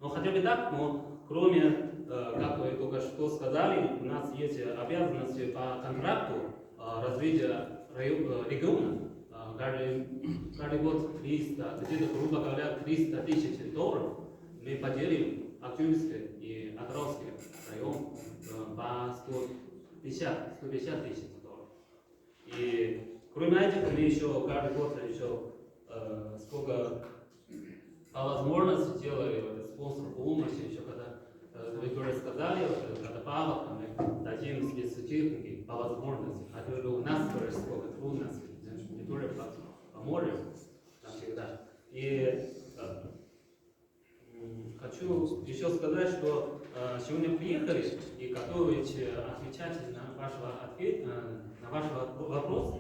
Speaker 11: Но хотя бы так, но кроме, как вы только что сказали, у нас есть обязанности по контракту развития региона. Каждый год 300, где-то, грубо говоря, 300 тысяч долларов мы поделим Актюбинский и Атыраускый район по 150 тысяч долларов. И кроме этого мы еще каждый год сколько по возможности делали спонсор помощи, еще когда вы тоже сказали, когда добавок мы дадим спецтехники по возможности. Хотя у нас тоже сколько трудностей, мы тоже поможем навсегда. И хочу еще сказать, что сегодня приехали и готовы отвечать на ваш вопрос.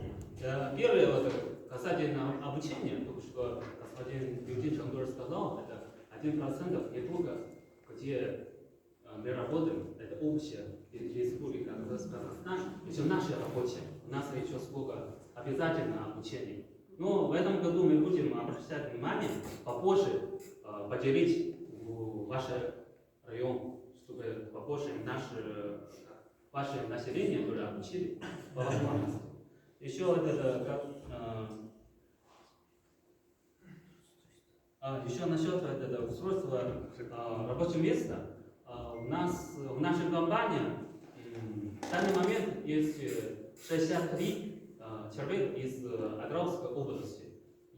Speaker 11: Первое, касательно обучения, только что господин Юдин тоже сказал, это 1% не только где мы работаем, это общая республика Казахстан, еще наши рабочие, у нас еще сколько обязательно обучение. Но в этом году мы будем обращать внимание попозже поделить ваш район, чтобы попозже ваше население тоже обучили по возможности. Еще еще насчет этого устройства рабочего места. В нашей компании в данный момент есть 63 человека из Атырауской области.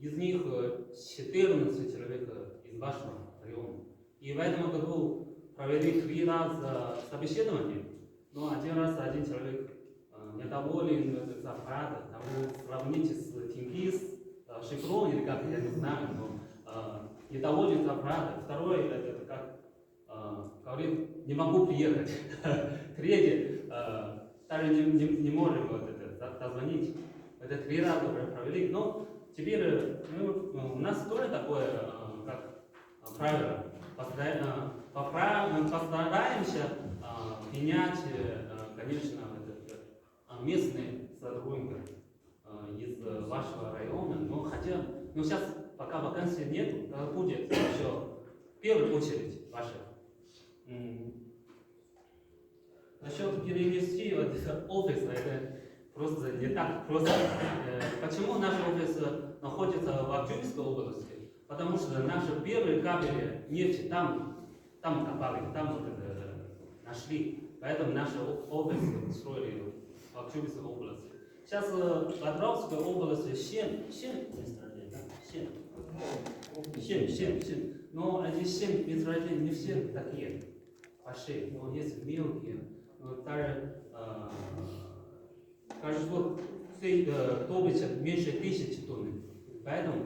Speaker 11: Из них 14 человек из вашего района. И в этом году провели 3 раза собеседование. Но один раз один человек недоволен зарплатой. Сравните с Тингиз, Шифрон или как, я не знаю, но недоволен зарплатой. Второй, это как говорит, не могу приехать. Третий, даже не можем дозвонить. Это 3 раза уже провели. Но теперь у нас тоже такое, как правило, постараемся принять, конечно, местные сотрудники из вашего района, но хотя, сейчас пока вакансий нет, будет еще в первую очередь ваша. Насчет перенести офис, это просто не так просто. Почему наш офис находится в Актюбинской области? Потому что наши первые капели нефти там копали, там нашли. Поэтому наш офис строили в Актюбинской области. Сейчас в Петровской области 7 месторождений, да? 7. Но эти 7 месторождений не все такие большие, но есть мелкие. Но даже каждый год добыча меньше 1000 тонн. Поэтому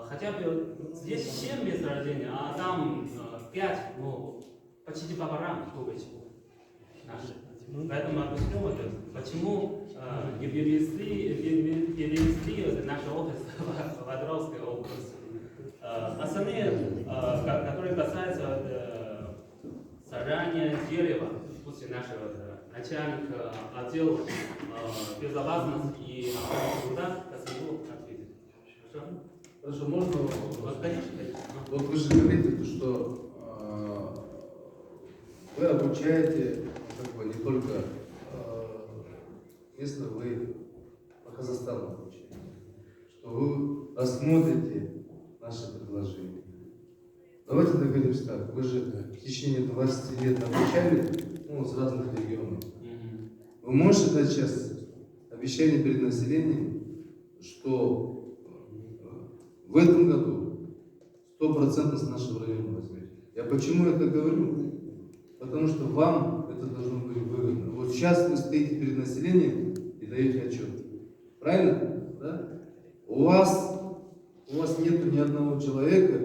Speaker 11: хотя бы здесь 7 месторождений, а там 5, ну, почти по парам добыча наши. Поэтому объясню, почему не перевести наш офис в Петровской области. Основные, которые касаются сажания дерева, пусть нашего начальника отдела безопасности и охраны труда Касымов ответит.
Speaker 2: Хорошо, можно вопрос?
Speaker 11: Конечно.
Speaker 2: Вот вы же говорите, что вы обучаете не только если вы по Казахстану обучаете, что вы рассмотрите наши предложения. Давайте договоримся так. Вы же в течение 20 лет обучали с разных регионов. Вы можете дать сейчас обещание перед населением, что в этом году 100% с нашего района возьмете? Я почему это говорю? Потому что вам это должно быть выгодно. Вот сейчас вы стоите перед населением и даете отчет. Правильно? Да? У вас нет ни одного человека,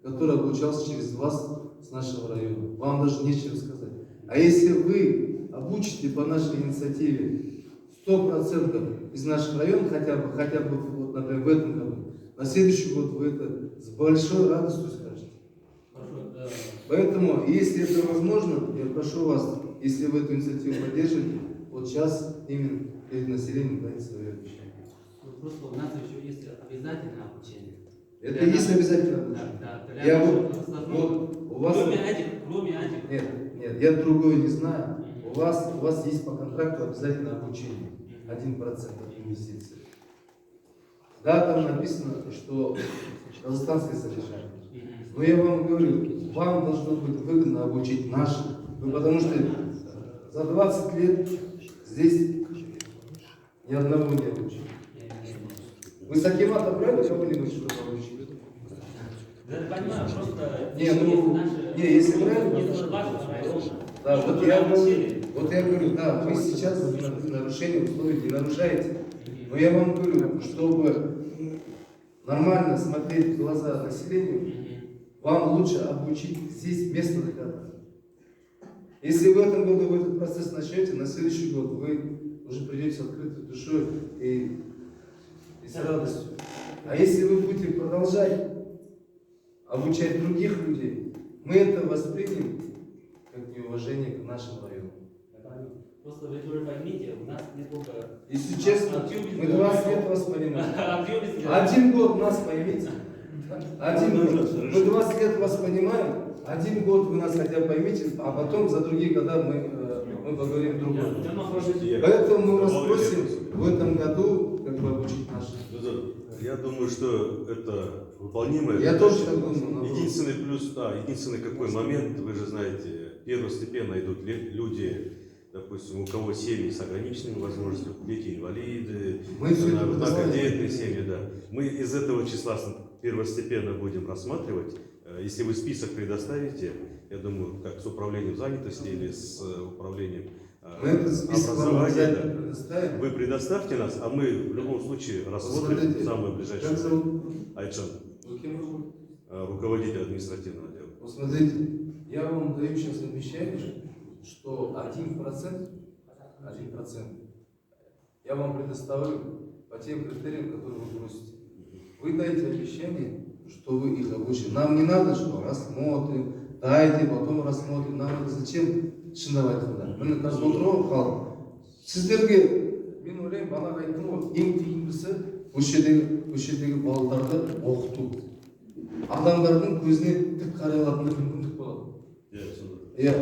Speaker 2: который обучался через вас с нашего района. Вам даже нечего сказать. А если вы обучите по нашей инициативе 100% из наших районов, хотя бы вот, например, в этом году, на следующий год вы это с большой радостью скажете. Поэтому, если это возможно, я прошу вас, если вы эту инициативу поддержите, вот сейчас именно перед населением дайте свое обещание.
Speaker 11: Просто у нас еще есть обязательное обучение.
Speaker 2: Это и есть обязательное обучение.
Speaker 11: Да.
Speaker 2: Я вот у вас...
Speaker 11: Кроме этих.
Speaker 2: Нет, я другое не знаю. У вас есть по контракту обязательное обучение. 1% инвестиций. Да, там написано, что казахстанское содержание. Но я вам говорю, вам должно быть выгодно обучить наших. Потому что за 20 лет здесь ни одного не обучили. Вы с Акимата брали кого-нибудь, чтобы обучить?
Speaker 11: Да, я понимаю, просто...
Speaker 2: если правильно... Да, вот я говорю, да, вы сейчас нарушение условий не нарушаете. Но я вам говорю, чтобы нормально смотреть в глаза населению, вам лучше обучить здесь местных ребят. Если в этом году вы этот процесс начнете, на следующий год вы уже придете с открытой душой и с радостью. А если вы будете продолжать обучать других людей, мы это воспримем как неуважение к нашему району.
Speaker 11: Просто вы тоже поймите, у нас не только...
Speaker 2: Если честно, мы 20 лет вас понимаем. 1 год нас поймите. 1 год. Мы 20 лет вас понимаем, 1 год вы нас хотя бы поймите, а потом за другие года мы поговорим другое. Поэтому мы вас просим в этом году обучить наших.
Speaker 4: Я думаю, что это выполнимо.
Speaker 2: Я тоже так думаю.
Speaker 4: Единственный плюс, единственный какой момент, вы же знаете, первостепенно идут люди, допустим, у кого семьи с ограниченными возможностями, дети-инвалиды, многодетные семьи, да. Мы из этого числа первостепенно будем рассматривать. Если вы список предоставите, я думаю, как с управлением занятости или с управлением образования, вы предоставьте нас, а мы в любом случае рассмотрим в самое ближайшее время. Айчан, руководитель административного отдела.
Speaker 2: Вот смотрите, я вам даю сейчас обещание, что 1% я вам предоставлю по тем критериям, которые вы просите. Вы дайте обещание, что вы их обучите. Нам не надо, что рассмотрим, дайте, потом рассмотрим. Нам это зачем? Шындап айтканда. Міне қазір отырып қалып. Сіздерге, мен ойлаймын, бағана айттым ғой, ең тиімдісі көшедегі балаларды оқыту. Адамдардың көзіне тік қарай алатындай мүмкіндік болады.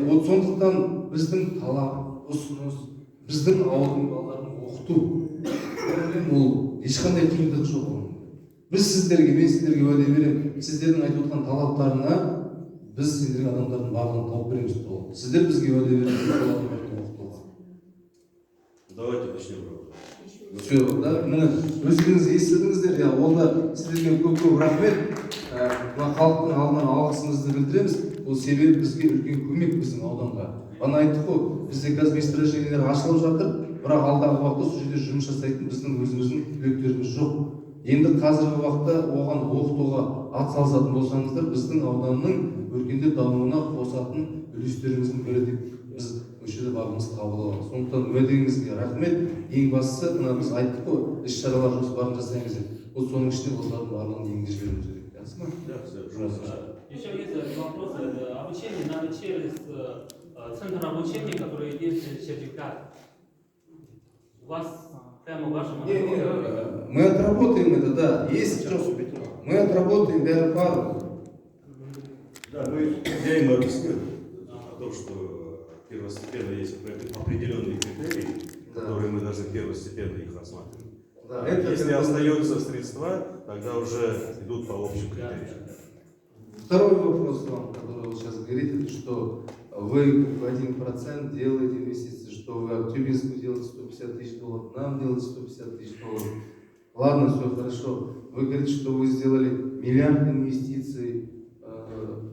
Speaker 2: Вот сондықтан біздің талап, ұсыныс, біздің ауылдың балаларын оқыту. Ол ешқандай қиындық жоқ. Біз сіздерге, мен сіздерге уәде беремін, сіздердің айтып отқан талаптарына біз сендерге адамдардың барлығын тауып береміз. Сіздер бізге уәде береміз.
Speaker 4: Давайте начнем.
Speaker 2: Все, да? Өзіңіз естідіңіздер, ол да сіздерге көп рахмет. Мына халықтың алдынан алғысымызды білдіреміз. Ол себебі бізге үлкен көмек біздің ауданға. Бана айттық қой, бізде қазір месторождениелер ашылып жатыр, бірақ алдағы уақытта сол жерде жұмыс жасайтын біздің өзіміздің түлектеріміз жоқ. Енді қазіргі уақытта оған оқытуға атсалысатын болсаңыздар, біздің ауданның өркендеп дамуына қосатын үлестеріңіздің бірі деп біз көшеде бағымызды қабыл аламыз. Сондықтан уәдеңізге рахмет. Ең бастысы, мына біз айттық қой, іс-шаралар жоспарын жасаймыз деп. Ол соның ішінде осылардың барлығын енгізіп жіберуіміз керек. Ясно ма?
Speaker 11: Еще есть вопрос. Обучение надо через центр обучения, который есть сертификат. У вас прямо в вашем...
Speaker 2: Мы отработаем это, да. Есть. Мы отработаем даже пару.
Speaker 4: Да, я им объяснил о том, что первостепенно есть определенные критерии, которые мы должны первостепенно их рассматривать.
Speaker 2: Да,
Speaker 4: если остаются средства, тогда уже идут по общим критериям.
Speaker 2: Второй вопрос вам, который вы сейчас говорите, это что вы в 1% делаете инвестиции, что вы Актюбинску делаете $150 тысяч, нам делаете $150 тысяч. Ладно, все хорошо. Вы говорите, что вы сделали миллиард инвестиций.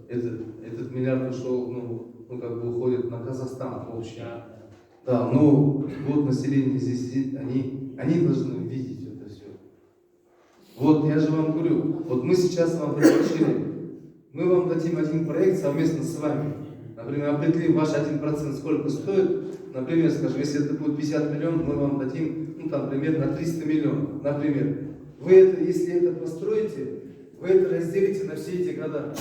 Speaker 2: Этот миллиард ушел, как бы уходит на Казахстан общий. Да, но вот население здесь, они должны видеть это все. Вот я же вам говорю, вот мы сейчас вам предложили, мы вам дадим один проект совместно с вами. Например, определим ваш 1% сколько стоит. Например, скажем, если это будет 50 миллионов, мы вам дадим, там, примерно 300 миллионов. Например, вы это, если это построите, вы это разделите на все эти года.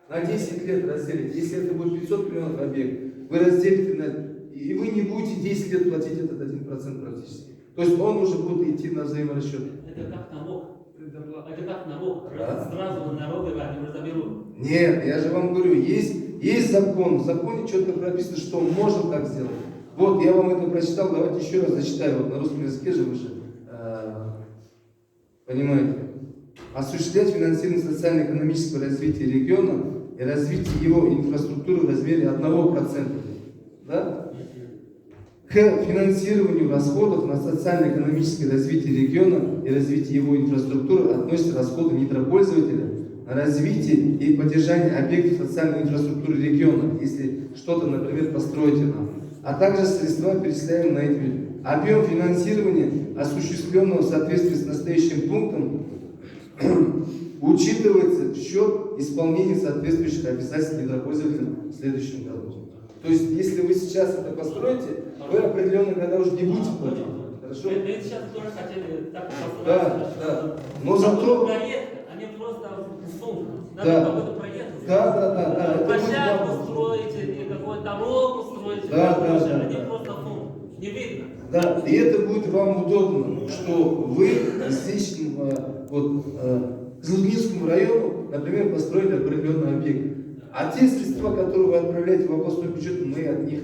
Speaker 2: На 10 лет разделите. Если это будет 500 миллионов объект, вы разделите на... И вы не будете 10 лет платить этот 1% практически. То есть он уже будет идти на взаиморасчет.
Speaker 11: Это как налог. Это как налог. Да? Сразу налоговые они заберут.
Speaker 2: Нет, я же вам говорю, есть закон. В законе четко прописано, что он может так сделать. Вот, я вам это прочитал, давайте еще раз зачитаю. Вот на русском языке же вы же понимаете. Осуществлять финансирование социально-экономического развития региона и развитие его инфраструктуры в размере 1%. Да? К финансированию расходов на социально-экономическое развитие региона и развитие его инфраструктуры относятся расходы недропользователя на развитие и поддержание объектов социальной инфраструктуры региона, если что-то, например, построите нам, а также средства, перечисляемые на эти. Объем финансирования, осуществленного в соответствии с настоящим пунктом, учитывается в счет исполнения соответствующих обязательств недропользователя в следующем году. То есть, если вы сейчас это построите, вы определенные года уже не будете платить. Хорошо?
Speaker 11: Мы сейчас тоже хотели так построить.
Speaker 2: Да. Но зато...
Speaker 11: Проект, они просто сумку. Надо
Speaker 2: Да.
Speaker 11: какой-то проект.
Speaker 2: Да.
Speaker 11: Площадку строите, или какую-то дорогу строите.
Speaker 2: Да.
Speaker 11: Они просто сумку. Не видно.
Speaker 2: Да, и это будет вам удобно, что вы здесь, вот, к Злуднинскому району, например, построили определенный объект. А те средства, которые вы отправляете в областной бюджет, мы от них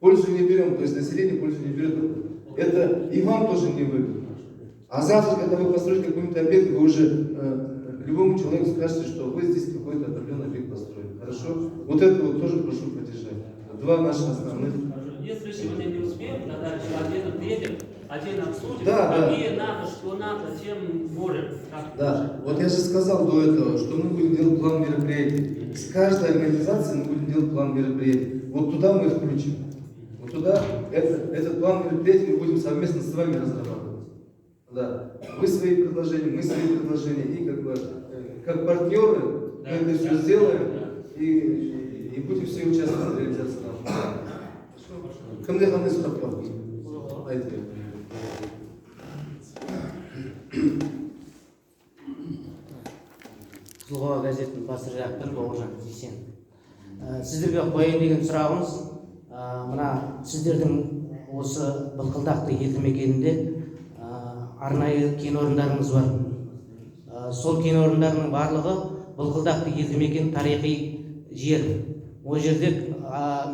Speaker 2: пользу не берем, то есть население пользу не берет. Это и вам тоже не выгодно. А завтра, когда вы построите какой-нибудь объект, вы уже любому человеку скажете, что вы здесь какой-то определенный объект построили. Хорошо? Вот это вот тоже прошу поддержать. Два наших основных.
Speaker 11: Если сегодня не успеем, тогда отдельно приедем, отдельно обсудим,
Speaker 2: Да.
Speaker 11: какие надо, что надо, чем можем.
Speaker 2: Да, вот я же сказал до этого, что мы будем делать план мероприятий. С каждой организацией мы будем делать план мероприятий. Вот туда мы их включим. Вот туда этот план мероприятий мы будем совместно с вами разрабатывать. Да. Вы свои предложения, мы свои предложения. И как партнеры мы это все сделаем и будем все участвовать в реализации. Кімде қандай сұрақ бар? Айтып.
Speaker 12: Қызылқоға газетінің бас редакторы Бауыржан Зейсен. Сіздерге қояйын деген сұрағымыз, мына сіздердің осы Былқылдақты елді мекенінде арнайы кен орындарыңыз бар. Сол кен орындарының барлығы Былқылдақты елді мекен тарихи жер. Ол жерде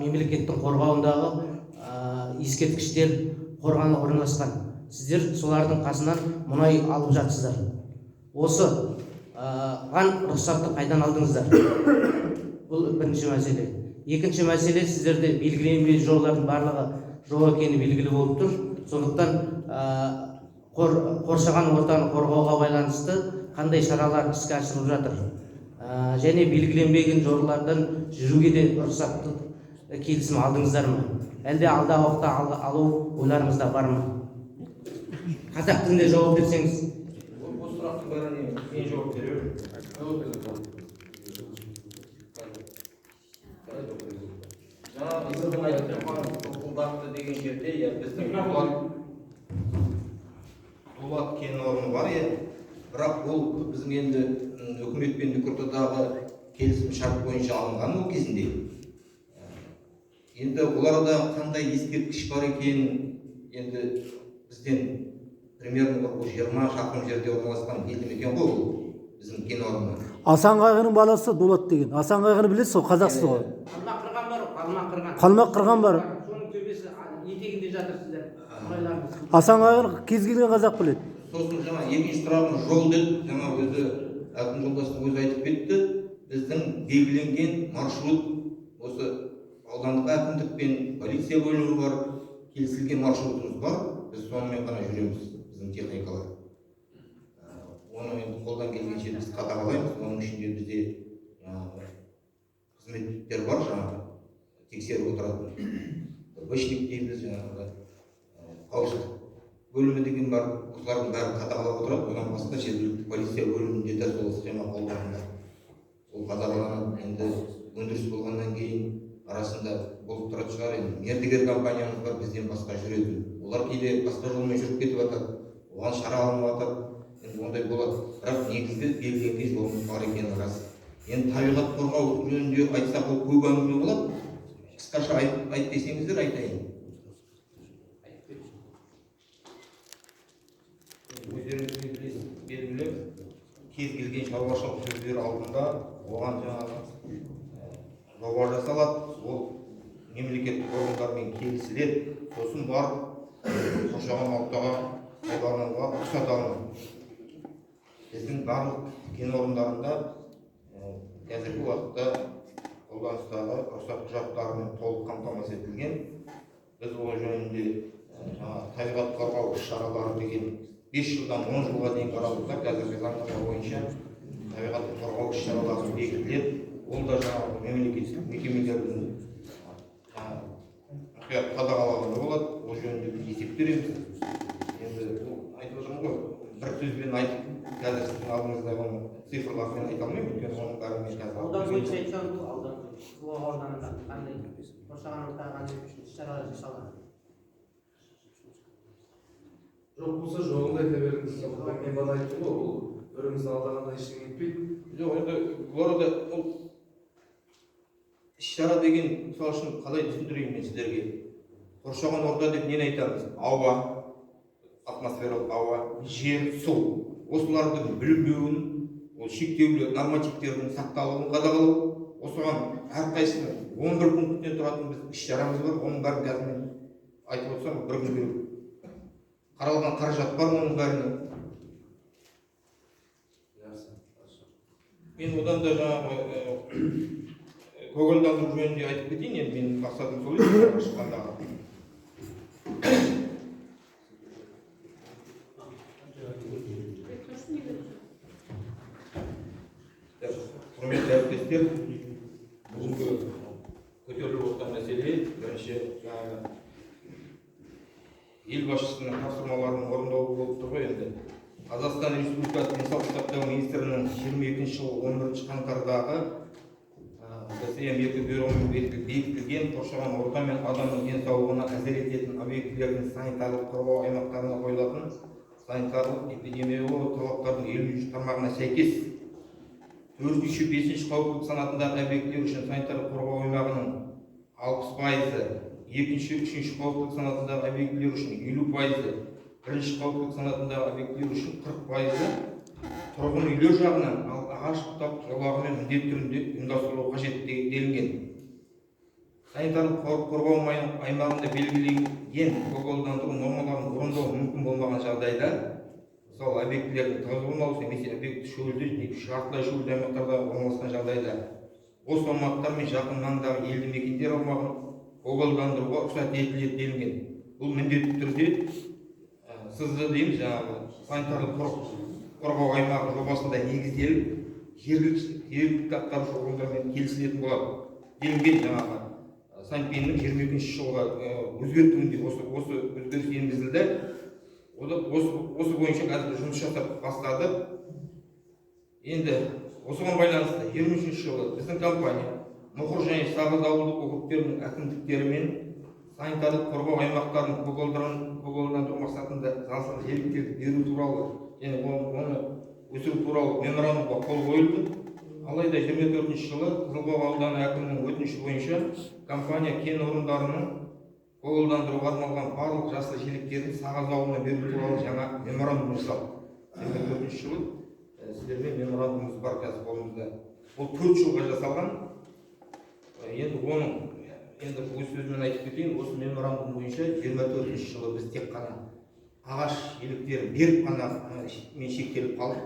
Speaker 12: мемлекеттің қорғауындағы ескерткіштер қорғаны орналасқан. Сіздер солардың қасынан мұнай алып жатсыздар. Осы рұқсатты қайдан алдыңыздар? Бұл бірінші мәселе. Екінші мәселе, сіздерде белгіленбеген жолдардың барлығы жол екені белгілі болып тұр. Сондықтан қоршаған ортаны қорғауға байланысты қандай шаралар іске асырылып жатыр? Және белгіленбеген жолдардан жүруге де рұқсатты келісім алдыңыздар ма? Әлде алдағы уақытта алу ойларыңызда бар ма? Қазақ тілінде жауап берсеңіз.
Speaker 3: Бұл сұрақтың бәріне мен жауап беремін. Жаңа сіздің айтып тұрған Былқылдақты деген жерде біздің
Speaker 5: Дулат кен орны бар, бірақ ол біздің енді үкіметпен Нүкіртадағы келісім шарт бойынша алынған ол кезінде. Енді оларда қандай ескерткіш бар екенін енді бізден примерно 20 шақырым жерде орналасқан елді мекен ғой ол біздің кен орны.
Speaker 13: Асан Қайғының баласы Дулат деген. Асан Қайғыны білесіз ғой, қазақсыз ғой. Қалмақ қырған бар.
Speaker 12: Соның төбесі етегінде жатырсыздар.
Speaker 13: Асан Қайғыны кез келген қазақ біледі.
Speaker 5: Сосын жаңа екінші сұрағым жол деді, жаңа өзі әкім жолдастың өзі айтып кетті. Біздің белгіленген маршрут осы аудандық әкімдікпен полиция бөлімі бар, келісілген маршрутымыз бар. Біз сонымен ғана жүреміз, біздің техникалар. Оны енді қолдан келгенше біз қадағалаймыз. Оның ішінде бізде қызметтер бар, жаңағы тексеріп отыратын. Вышник дейміз, жаңағы қауіпсіздік бөлімі деген бар. Осылардың бәрін қадағалап отырады. Одан басқа жергілікті полиция бөлімінде де сол схема қолданылады. Ол қадағаланып, енді өндіріс болғаннан кейін арасында болып тұратын шығар. Енді мердігер компаниямыз бар, бізден басқа жүреді. Олар кейде басқа жолмен жүріп кетіп жатады. Оған шара алынып жатады. Енді ондай болады. Бірақ негізгі белгіленген жолымыз бар екені рас. Енді табиғат қорғау жөнінде айтсақ ол көп әңгіме болады. Қысқаша айт десеңіздер айтайын. Өздеріңіз белгілі, кез келген шаруашылық жүргізер алдында оған жаңағы жоба жасалады, ол мемлекеттік органдармен келісіледі, сосын барып қоршаған ортаға пайдалануға рұқсат алынады. Біздің барлық кен орындарында қазіргі уақытта қолданыстағы рұқсат құжаттарымен толық қамтамасыз етілген. Біз ол жөнінде табиғат қорғау іс-шаралары деген 5 жылдан 10 жылға дейін қаралуда қазіргі заңнама бойынша табиғатты қорғау іс-шаралары бекітіледі. Ол да жаңағы мемлекеттік мекемелердің мұқият қадағалауында болады. Ол жөнінде есеп береміз. Енді айтып отырмын ғой, бір сөзбен айтып, қазір сіздің алдыңызда оны цифрлармен айта алмаймын, өйткені оның бәрін мен қазір.
Speaker 12: Аудан бойынша айтсаңыз, бұл аудан Қызылқоға ауданында қандай қоршаған ортаға қандай іс-шаралар жасалған?
Speaker 2: Жоқ болса жоғында айта беріңіз. Мен бана айттым ғой, ол бірімізді алдағанда ештеңе етпейді.
Speaker 5: Жоқ, енді оларда ол іс-шара деген, мысалы үшін қалай түсіндірейін мен сіздерге. Қоршаған орта деп нені айтамыз? Ауа, атмосфералық ауа, жер, су. Осылардың бүлінбеуін, ол шектеулі нормативтердің сақталуын қадағалау. Осыған әрқайсының 11 пункттен тұратын біз іс-шарамыз бар. Оның бәрін қазір мен айтып отырсам, бір күн керек. Қаралған қаражат бар оның бәріне. Мен одан да жаңағы көгалдандыру жөнінде айтып кетейін, енді менің мақсатым сол еді шыққандағы. Құрметті әріптестер, бүгінгі көтеріліп отырған мәселе бірінші жаңағы ел басшысының тапсырмаларын орындау болып тұр ғой енді. Қазақстан Республикасы денсаулық сақтау министрінің 22 жылы 11 қаңтардағы КСМ-2 бюромен бекітілген қоршаған орта мен адамның денсаулығына әсер ететін объектілердің санитарлық қорғау аймақтарына қойылатын санитарлық эпидемиологиялық талаптардың 53 тармағына сәйкес 4-ші, 5-ші қауіпсіздік санатындағы объектілер үшін санитарлық қорғау аймағының 60%, 2-ші, 3-ші қауіпсіздік санатындағы объектілер үшін 50%, 1-ші қауіпсіздік санатындағы объектілер үшін 40%, тұрғын үйлер жағынан ағаш бұтақ жолағымен міндетті түрде ұйымдастырылуы қажет делінген. Санитарлық қорғау аймағында белгіленген көгалдандыру нормаларын орындау мүмкін болмаған жағдайда, мысалы объектілердің тығыз орналасуы немесе объекті шөлді, жартылай шөлді аймақтарда орналасқан жағдайда, осы аумақтар мен жақын маңдағы елді мекендер аумағын көгалдандыруға рұқсат етіледі делінген. Бұл міндетті түрде сізді дейміз жаңағы санитарлық қорғау аймағы жобасында негізделіп, жергілікті атқарушы органдармен келісілетін болады делінген. Жаңағы Санпиннің 22-ші жылға өзгертуінде осы өзгеріс енгізілді. Осы бойынша қазір жұмыс жасап бастады. Енді осыған байланысты 23-ші жылы біздің компания Мұқыр және Сағыз ауылдық округтерінің әкімдіктерімен санитарлық қорғау аймақтарын көгалдандыру мақсатында заңсыз жерліктерді беру туралы және оны өсіру туралы меморандумға қол қойылды. Алайда 24-ші жылы Қызылбау ауданы әкімінің өтініші бойынша компания кен орындарының көгалдандыруға арналған барлық жасыл желектерін Сағыз ауылына беру туралы жаңа меморандум жасалды. 24-ші жылы сіздермен меморандумымыз бар қазір қолымызда. Бұл 4 жылға жасалған. Енді өз сөзімен айтып кетейін, осы меморандум бойынша 24-ші жылы біз тек қана ағаш желектерін беріп қана мен шектеліп қалып,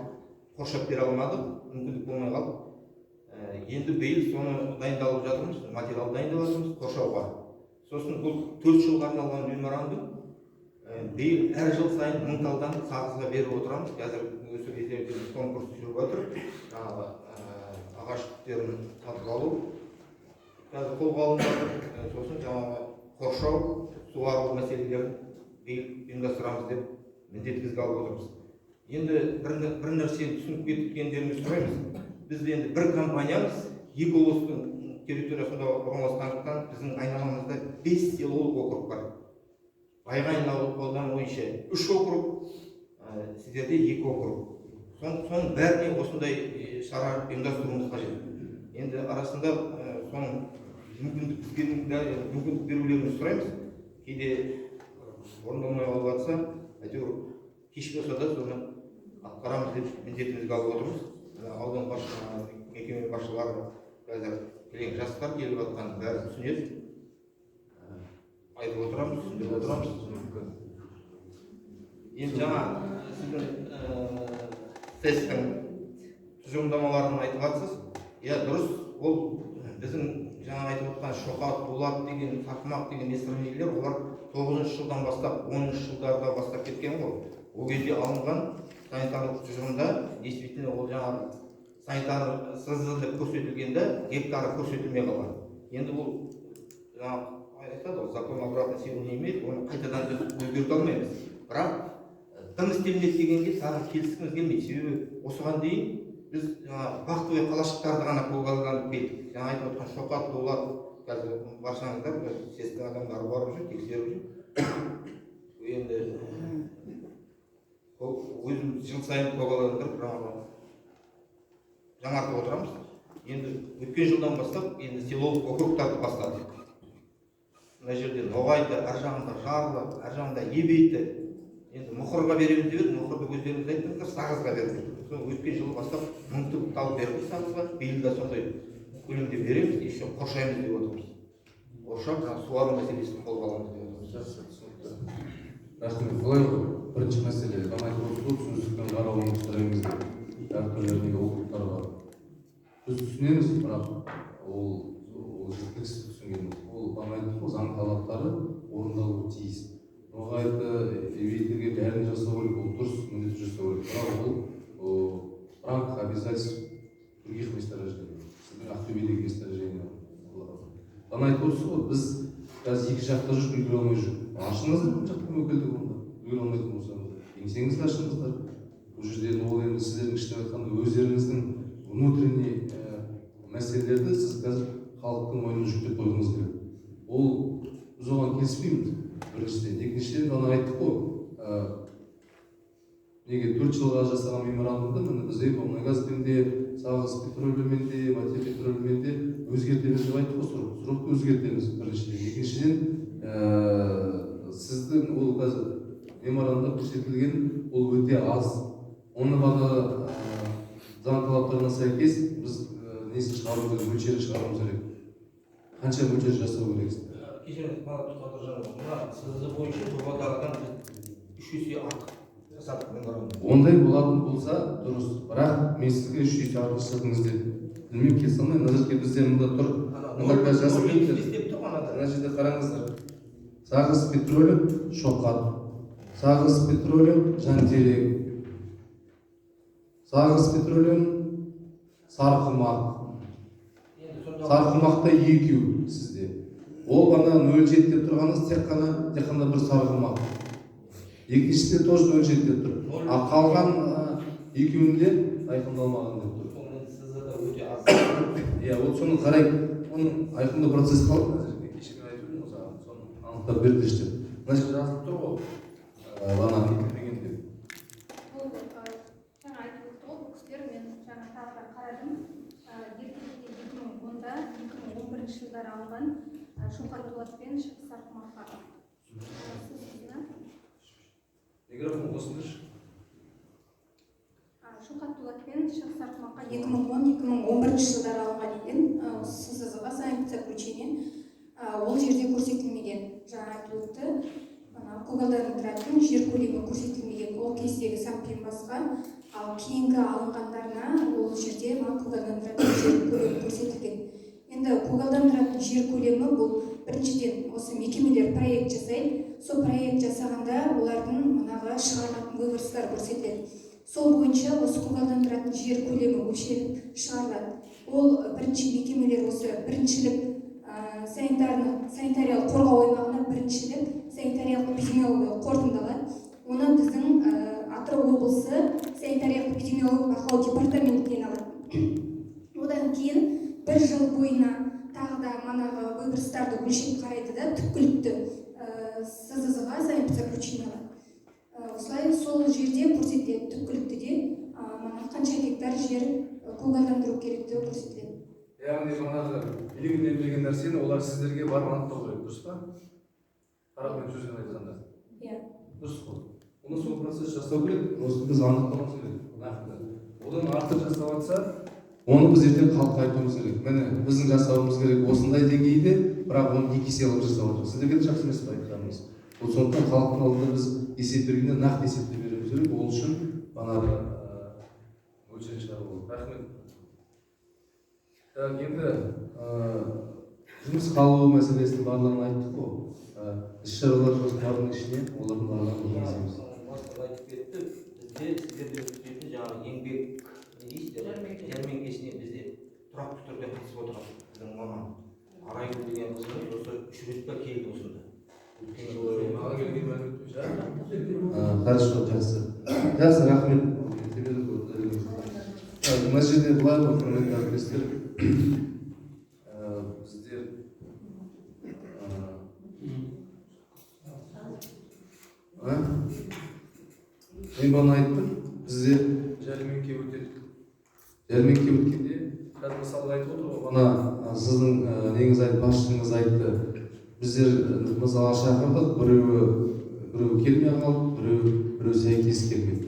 Speaker 5: қоршап бере алмадық, мүмкіндік болмай қалды. Енді биыл соны дайындалып жатырмыз, материал дайындап жатырмыз қоршауға. Сосын бұл 4 жылға арналған меморандум биыл әр жыл сайын 1000 талдан Сағызға беріп отырамыз. Қазір осы кезде конкурс жүріп жатыр. Ағаш түптерін сатып алу қазір қолға алынып, сосын жаңағы қоршау, суару мәселелерін биыл ұйымдастырамыз деп міндетімізге алып отырмыз. Енді бір нәрсені түсініп кеткендеріңізді сұраймыз. Біз енді бір компаниямыз екі облыстың территориясында орналасқандықтан біздің айналамызда 5 селолық округ бар. Байғанин ауданы бойынша 3 округ, сіздерде 2 округ. Соның бәріне осындай шара ұйымдастыруымыз қажет. Енді арасында соның мүмкіндік берулеріңізді сұраймыз. Кейде орындалмай қалып жатса, әйтеуір кеш болса да соны атқарамыз деп міндетімізге алып отырмыз. Аудан мекеме басшылары қазір жастар келіп жатқан бәрі түсінеді. Айтып отырамыз, түсіндіріп отырамыз. Енді жаңа сіздің тесттің тұжырымдамаларын айтып жатсыз. Иә, дұрыс, ол біздің жаңа айтып отқан шоқат, дулат деген, сақмақ деген ескірмелер, олар 9-шы жылдан бастап, 10-шы жылдарда бастап кеткен ғой. Ол кезде алынған санитарлық тұжырымда, действительно ол жаңағы санитарлық көрсетілгенде гектары көрсетілмей қалған. Енді бұл жаңағы айтады, закон обратной силы не имеет, оны қайтадан өзгерте алмаймыз. Бірақ тың істелінеді дегенге тағы келіскіміз келмейді. Себебі осыған дейін біз бақтыбай қалашықтарды ғана көгалдандырып келдік. Жаңа айтып отқан шоқат, дулат, қазір баршаңыздар сестің адамдары барып жүр, тексеріп жүр. Енді өзіміз жыл сайын көгалдандырып жаңартып отырамыз. Енді өткен жылдан бастап енді селолық округтарды бастадық. Мына жерде Ноғайды, ар жағында Жарлы, ар жағында Ебейті. Енді Мұқырға береміз деп еді, Мұқырды өздеріңіз айттыңыздар, Сағызға бердік. Өткен жылы бастап 1000 тал бердік Сағызға, биыл да сондай көлемде береміз, еще қоршаймыз деп отырмыз. Қоршап, суару мәселесін қолға аламыз деп отырмыз.
Speaker 2: Рахмет. Былай бірінші мәселе, түсіністікпен қарауымыз сұраймыз деп әртүрлі округтар бар. Біз түсінеміз, бірақ ол жеткіліксіз түсінгеніміз. Ол бағайдың заң талаптары орындалуы тиіс. Ноғайды, Ебейтіге бәрін жасау керек, ол дұрыс, міндетті жасау керек. Бірақ ол рамка обязательств других месторождений. Сіздің Ақтөбедегі месторождение. Ғана айтып отырсыз ғой, біз қазір екі жақта жүріп үлгере алмай жүр. Ашыңыздар бұл жақтың өкілдігі онда. Үлгере алмайтын болсаңыздар. Еңсеңізді ашыңыздар. Бұл жерде ол енді сіздердің ішіне айтқанда өздеріңіздің внутренний мәселелерді сіз қазір халықтың мойнына жүктеп қойғыңыз керек. Ол біз оған келіспейміз. Біріншіден, екіншіден ғана айттық қой. неге 4 жылға жасаған меморандумды міне біз Экомунайгазбен де, Сағыз Петролиуммен де, Мате Петролиуммен де өзгертеміз деп айттық қой, сұрықты өзгертеміз біріншіден. Екіншіден, сіздің ол қазір меморандумда көрсетілген ол өте аз. Оны баға заң талаптарына сәйкес біз несін шығаруымыз керек, мөлшерін шығаруымыз керек. Қанша мөлшер жасау керексіз?
Speaker 5: Кешіріңіз, мына сізді бойынша жобадағыдан 3 есе артық жасадық меморандум.
Speaker 2: Ондай болатын болса дұрыс, бірақ мен сізге 3 есе артық жасадыңыз деп білмеймін, келісе алмаймын. Мына жерде бізде мында тұр, мында қазір жазып кетті. Мына жерде қараңыздар. Сағыз Петролиум Шоқат, Сағыз Петролиум Жантерек, Сағыз Петролиум Сарқымақ. Сарқымақта 2 сізде. Ол ғана 0,7 деп тұрғаныз тек қана бір Сарқымақ. Екіншісінде тоже 0,7 деп тұр. А қалған екеуінде айқындалмаған деп тұр.
Speaker 5: Сізді де өте аз.
Speaker 2: Иә, ол соны қарай, оның айқындау процесі қалды. Кешірім айтып жүрмін, соны анықтап берді іште. Мына жерде жазылып тұр ғой, ғана етілмеген деп.
Speaker 10: Жаңа айтып өтті ғой, бұл кісілер мен жаңа тағы қарадым. Ертеректе 2010-да, 2011 жылдары алынған Шоқат Дулат пен Шығыс Сарқымаққа.
Speaker 2: Микрофон қосыңызшы.
Speaker 10: Шоқат Дулат пен Шығыс Сарқымаққа 2010-2011 жылдары алынған екен. ССЗ-ға санкция заключение. Ол жерде көрсетілмеген. Жаңа айтып өтті. Көгалдандыратын жер көлемі көрсетілмеген. Ол кездегі сампен басқа. Ал кейінгі алынғандарына ол жерде көгалдандыратын жер көлемі көрсетілген. Енді көгалдандыратын жер көлемі бұл біріншіден осы мекемелер проект жасайды. Сол проект жасағанда олардың мұнағы шығарылатын выбростар көрсетіледі. Сол бойынша осы көгалдандыратын жер көлемі өлшеніп шығарылады. Ол бірінші мекемелер осы біріншілік санитариялық қорғау аймағына біріншілік санитариялық эпидемиологиялық қорытындалады. Оны біздің Атырау облысы санитариялық эпидемиологиялық бақылау департаментінен алады. Одан кейін бір жыл бойына тағы да манағы выбростарды өлшеп қарайды да түпкілікті ССЗ-ға санкция заключение алады. Осылай сол жерде көрсетіледі түпкіліктіде қанша гектар жер көгалдандыру керектігі көрсетіледі.
Speaker 2: Яғни манағы билігінен білген нәрсені олар сіздерге барып анықтау керек, дұрыс па? Қарапайым сөзбен айтқанда.
Speaker 10: Иә.
Speaker 2: Дұрыс қой. Оны сол процесс жасау керек, осы біз анықтауымыз керек. Нақты. Одан артық жасап жатса, оны біз ертең халыққа айтуымыз керек. Міне біздің жасауымыз керек осындай деңгейде, бірақ оны 2 есе алып жасап жатырмыз. Сіздерге де жақсы емес па айтқанымыз. Ол сондықтан халықтың алдында біз есеп бергенде нақты есепті беруіміз керек. Ол үшін манағы өлшем шығару керек. Рахмет. Енді жұмыс қалуы мәселесін барлығын айттық қой. Іс-шаралар жоспарының ішіне олардың барлығын енгіземіз.
Speaker 5: Айтып кетті, бізде сіздерде өткізетін жаңағы еңбек жәрмеңкесіне бізде тұрақты түрде қатысып отырған біздің маман Арайгүл деген қызымыз осы 3 рет келді осында.
Speaker 2: Маған келген мәлімет хорошо, жақсы. Жақсы, рахмет. Мына жерде былай ғой, құрметті әріптестер, біздер мен бағана айттым, бізде жәрмеңке өтеді. Жәрмеңке өткенде, қазір мысалы айтып отыр ғой, бағана сіздің неңіз айтты, басшыңыз айтты, біздер мысалы шақырдық, біреуі келмей қалды, біреуі сәйкес келмеді.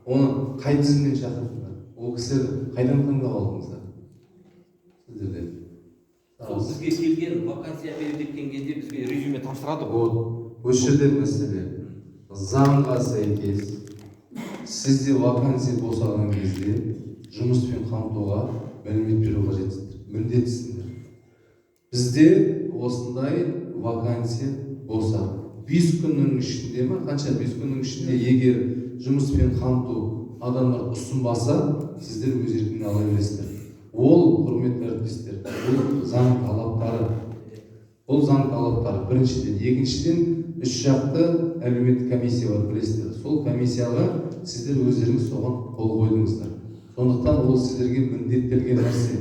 Speaker 2: Оны қай тізімнен шақырдыңдар? Ол кісілерді қайдан таңдап алдыңыздар? Сіздерде.
Speaker 5: Сол бізге келген вакансия беріп кеткен кезде бізге резюме тапсырады ғой.
Speaker 2: Осы жерде мәселе. Заңға сәйкес сізде вакансия босаған кезде жұмыспен қамтуға мәлімет беру қажетсіздер, міндеттісіңдер. Бізде осындай вакансия болса 5 күннің ішінде ма, қанша 5 күннің ішінде егер жұмыспен қамту адамдар ұсынбаса, сіздер өз еркіне ала бересіздер. Ол, құрметті әріптестер, бұл заң талаптары. Бұл заң талаптары біріншіден, екіншіден 3 жақты әлеуметтік комиссия бар, білесіздер. Сол комиссияға сіздер өздеріңіз соған қол қойдыңыздар. Сондықтан ол сіздерге міндеттелген нәрсе.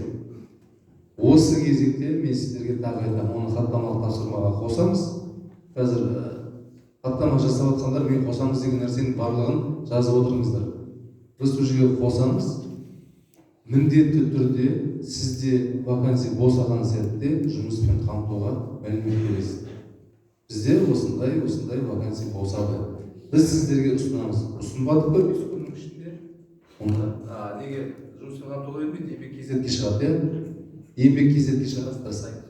Speaker 2: Осы кезекте мен сіздерге тағы айтамын, оны хаттамалық тапсырмаға қосамыз. Қазір хаттама жасап жатқандар мен қосамыз деген нәрсенің барлығын жазып отырыңыздар. Біз сол жерге қосамыз, міндетті түрде сізде вакансия босаған сәтте жұмыспен қамтуға мәлімет бересіз. Бізде осындай вакансия босады. Біз сіздерге ұсынамыз. Ұсынбадық па 5 күннің ішінде? Онда неге жұмыспен қамтуға бермейді? Еңбек кезетке шығады, иә? Еңбек кезетке шығасыздар сайтқа.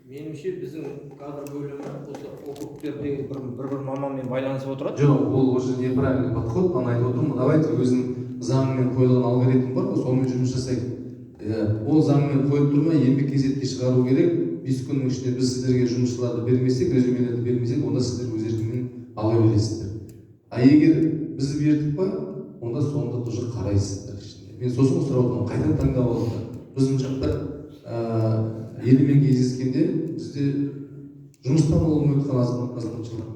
Speaker 3: Меніңше біздің кадр бөлімі осы округтердегі бір маманмен байланысып отырады.
Speaker 2: Жоқ, ол уже неправильный подход, мен айтып отырмын. Давайте өзінің заңмен қойылған алгоритм бар ғой, сонымен жұмыс жасайық. Ол заңмен қойып тұрмай, еңбек кезетке шығару керек. 5 күннің ішінде біз сіздерге жұмысшыларды бермесек, резюмелерді бермесек, онда сіздер өз еркіңмен ала бересіздер. А егер біз бердік па, онда сонда тоже қарайсыздар ішінде. Мен сосын сұрап отырмын, қайдан таңдап алдыңдар? Біздің жақта елімен кездескенде бізде жұмыстан олып өткен азаматшылар.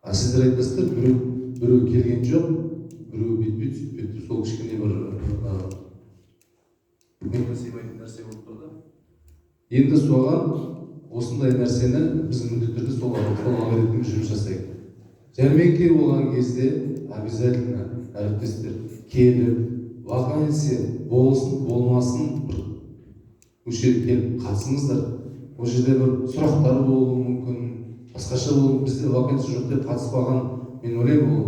Speaker 2: А сіздер айтасыздар, біреу келген жоқ, біреу бет-бет сөйтпеді. Сол кішкене бір мен сыймайтын нәрсе болып тұрды. Енді соған осындай нәрсені біз міндетті түрде сол алгоритммен жұмыс жасайық. Жәрмеңке болған кезде обязательно әріптестер келіп, вакансия болсын, болмасын, көшеге келіп қатысыңыздар. Ол жерде бір сұрақтар болуы мүмкін, басқаша болуы, бізде вакансия жоқ деп қатыспаған, мен ойлаймын, ол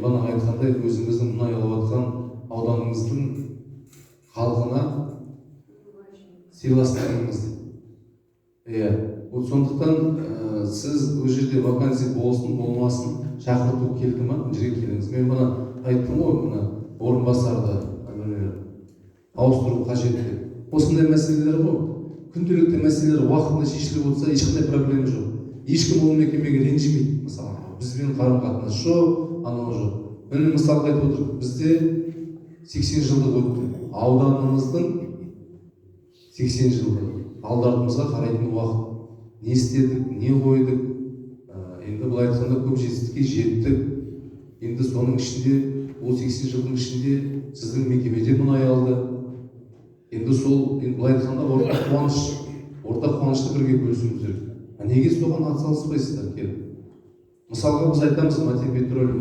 Speaker 2: бана айтқандай өзіңіздің мұнай алып жатқан ауданыңыздың халқына сыйластығыңыз. Сондықтан сіз ол жерде вакансия болсын, болмасын, шақырту келді ма, жерге келіңіз. Мен бұны айттым ғой, бұны орынбасарды ауыстыру қажет деп. Осындай мәселелер ғой. Күнделікті мәселелер уақытында шешіліп отырса, ешқандай проблема жоқ. Ешкім ол мекемеге ренжімейді. Мысалы, бізбен қарым-қатынас жоқ, анау жоқ. Міне мысалға айтып отырмын, бізде 80 жылдық өтті. Ауданымыздың 80 жылдығы. Алды-артымызға қарайтын уақыт. Не істедік, не қойдық. Енді бұл айтқанда көп жетістікке жеттік. Енді соның ішінде, ол 80 жылдың ішінде сіздің мекемеде мұнай алды. Енді сол, бұл айтқанда орта қуанышты бірге бөлісуіміз керек. Неге соған атсалыспайсыздар келіп? Мысалға біз айтамыз, Матен Петролин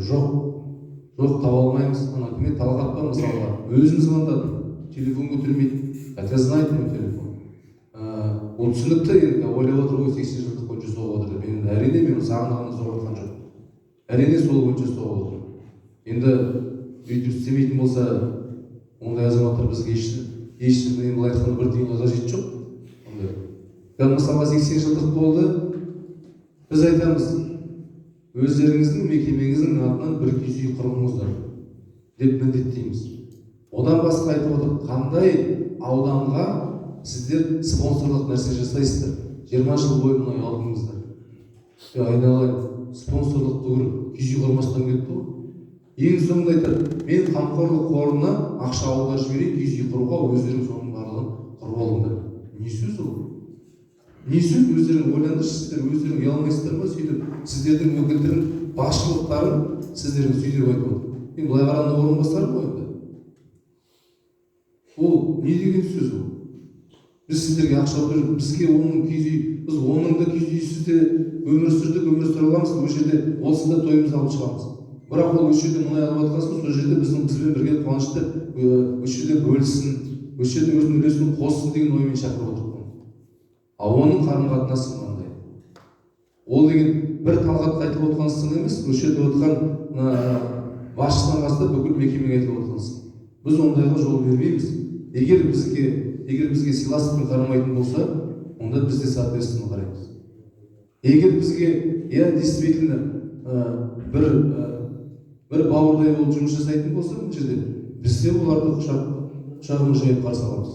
Speaker 2: жоқ таба алмаймыз. Мен Талғат па мысалға өзім звондадым, телефон көтермейді. Хотя знает мой телефон. Ол түсінікті, енді ойлап отыр ғой 80 жылдық бойынша соғып отыр. Мен әрине мен сағынғанын соғып отқан жоқ. Әрине сол бойынша соғып отыр. Енді өйтіп істемейтін болса, ондай азаматтар бізге ешқандай былай айтқанда бір тиынға қажет жоқ. Мысалға 80 жылдық болды, біз айтамыз, өздеріңіздің мекемеңіздің атынан бір киіз үй құрыңыздар деп міндеттейміз. Одан басқа айтып отыр, қандай ауданға сіздер спонсорлық нәрсе жасайсыздар. 20 жыл бойы мұнай алдыңыздар. Айналайын, спонсорлық түгілі киіз үй құрмастан кетті ғой. Ең соңында айтады, мен қамқорлық қорына ақша алуға жіберейін, киіз үй құруға, өздерің соның барлығын құрып алыңдар. Не сөз ол? Не сөз? Өздерің ойлаңдаршы, сіздер өздерің ұялмайсыздар ма? Сөйтіп сіздердің өкілдерің басшылықтарын сіздерің сөйтіп айтып отыр. Мен былай қарағанда орынбасар ғой енді. Ол не деген сөз ол? Біз сіздерге ақша беріп, бізге оның киіз үй, біз оның да киіз үйсіз де өмір сүрдік, өмір сүре аламыз, ол жерде олсыз да тойымызды алып шығамыз. Бірақ ол осы жерде мұнай алып жатқансыз, сол жерде бізбен бірге қуанышты осы жерде бөліссін, осы жерде өзінің үлесін қоссын деген оймен шақырып отырмын. А оның қарым-қатынасы мынандай. Ол деген бір Талғатқа айтып отқан сын емес, осы жерде отқан басшысынан бастап бүкіл мекемеге айтып отқан сын. Біз ондайға жол бермейміз. Егер бізге сыйластықпен қарамайтын болса, онда біз де соответственно қараймыз. Егер бізге, действительно, бір бауырдай болып жұмыс жасайтын болса, бұл жерде біз де оларды құшағымыз жайып қарсы аламыз.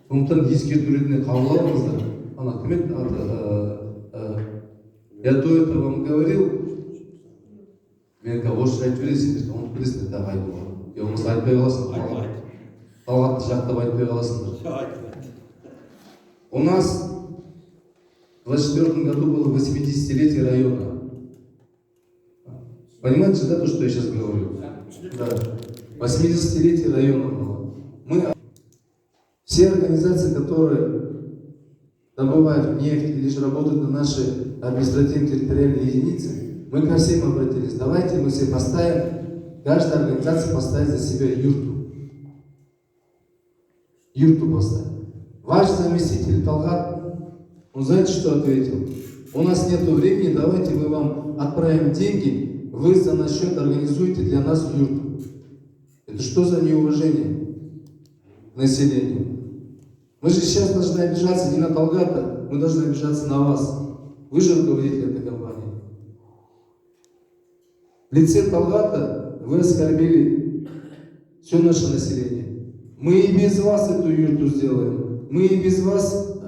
Speaker 2: Сондықтан ескерту ретінде қабыл алыңыздар. Ана кім еді? Я до этого вам говорил, мен орысша айтып бересіңдер, ұмытып кетесіңдер, тағы айтып алып. Я болмаса айтпай қаласыңдар. Талғатты жақтап айтпай қаласыңдар. У нас в 24 году было 80-летие района. Понимаете, да, то, что я сейчас говорю? Да. 80-летие района было. Все организации, которые добывают нефть или же работают на нашей
Speaker 14: административно-территориальные единицы, мы ко всем обратились. Давайте мы все поставим, каждая организация поставит за себя юрту. Юрту поставим. Ваш заместитель Талгат, он знаете, что ответил? У нас нет времени, давайте мы вам отправим деньги, вы за наш счет организуете для нас юрту. Это что за неуважение к населению? Мы же сейчас должны обижаться не на Талгата, мы должны обижаться на вас. Вы же руководитель этой компании. В лице Талгата вы оскорбили все наше население. Мы и без вас эту юрту сделаем. Мы и без вас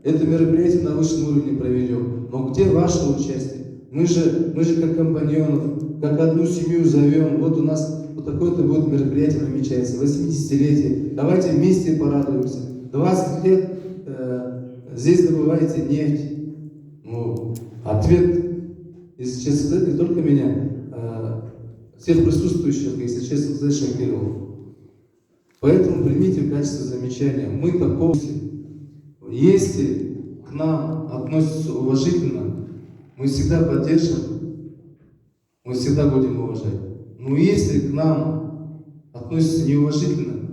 Speaker 14: это мероприятие на высшем уровне проведем. Но где ваше участие? Мы же как компаньонов, как одну семью зовем. Вот у нас вот такое-то будет мероприятие намечается, 80-летие. Давайте вместе порадуемся. 20 лет здесь добываете нефть. Ну, ответ, если честно сказать, не только меня, всех присутствующих, если честно сказать, шокировал. Поэтому примите в качестве замечания. Мы такого, если к нам относятся уважительно, мы всегда поддержим, мы всегда будем уважать. Но если к нам относятся неуважительно,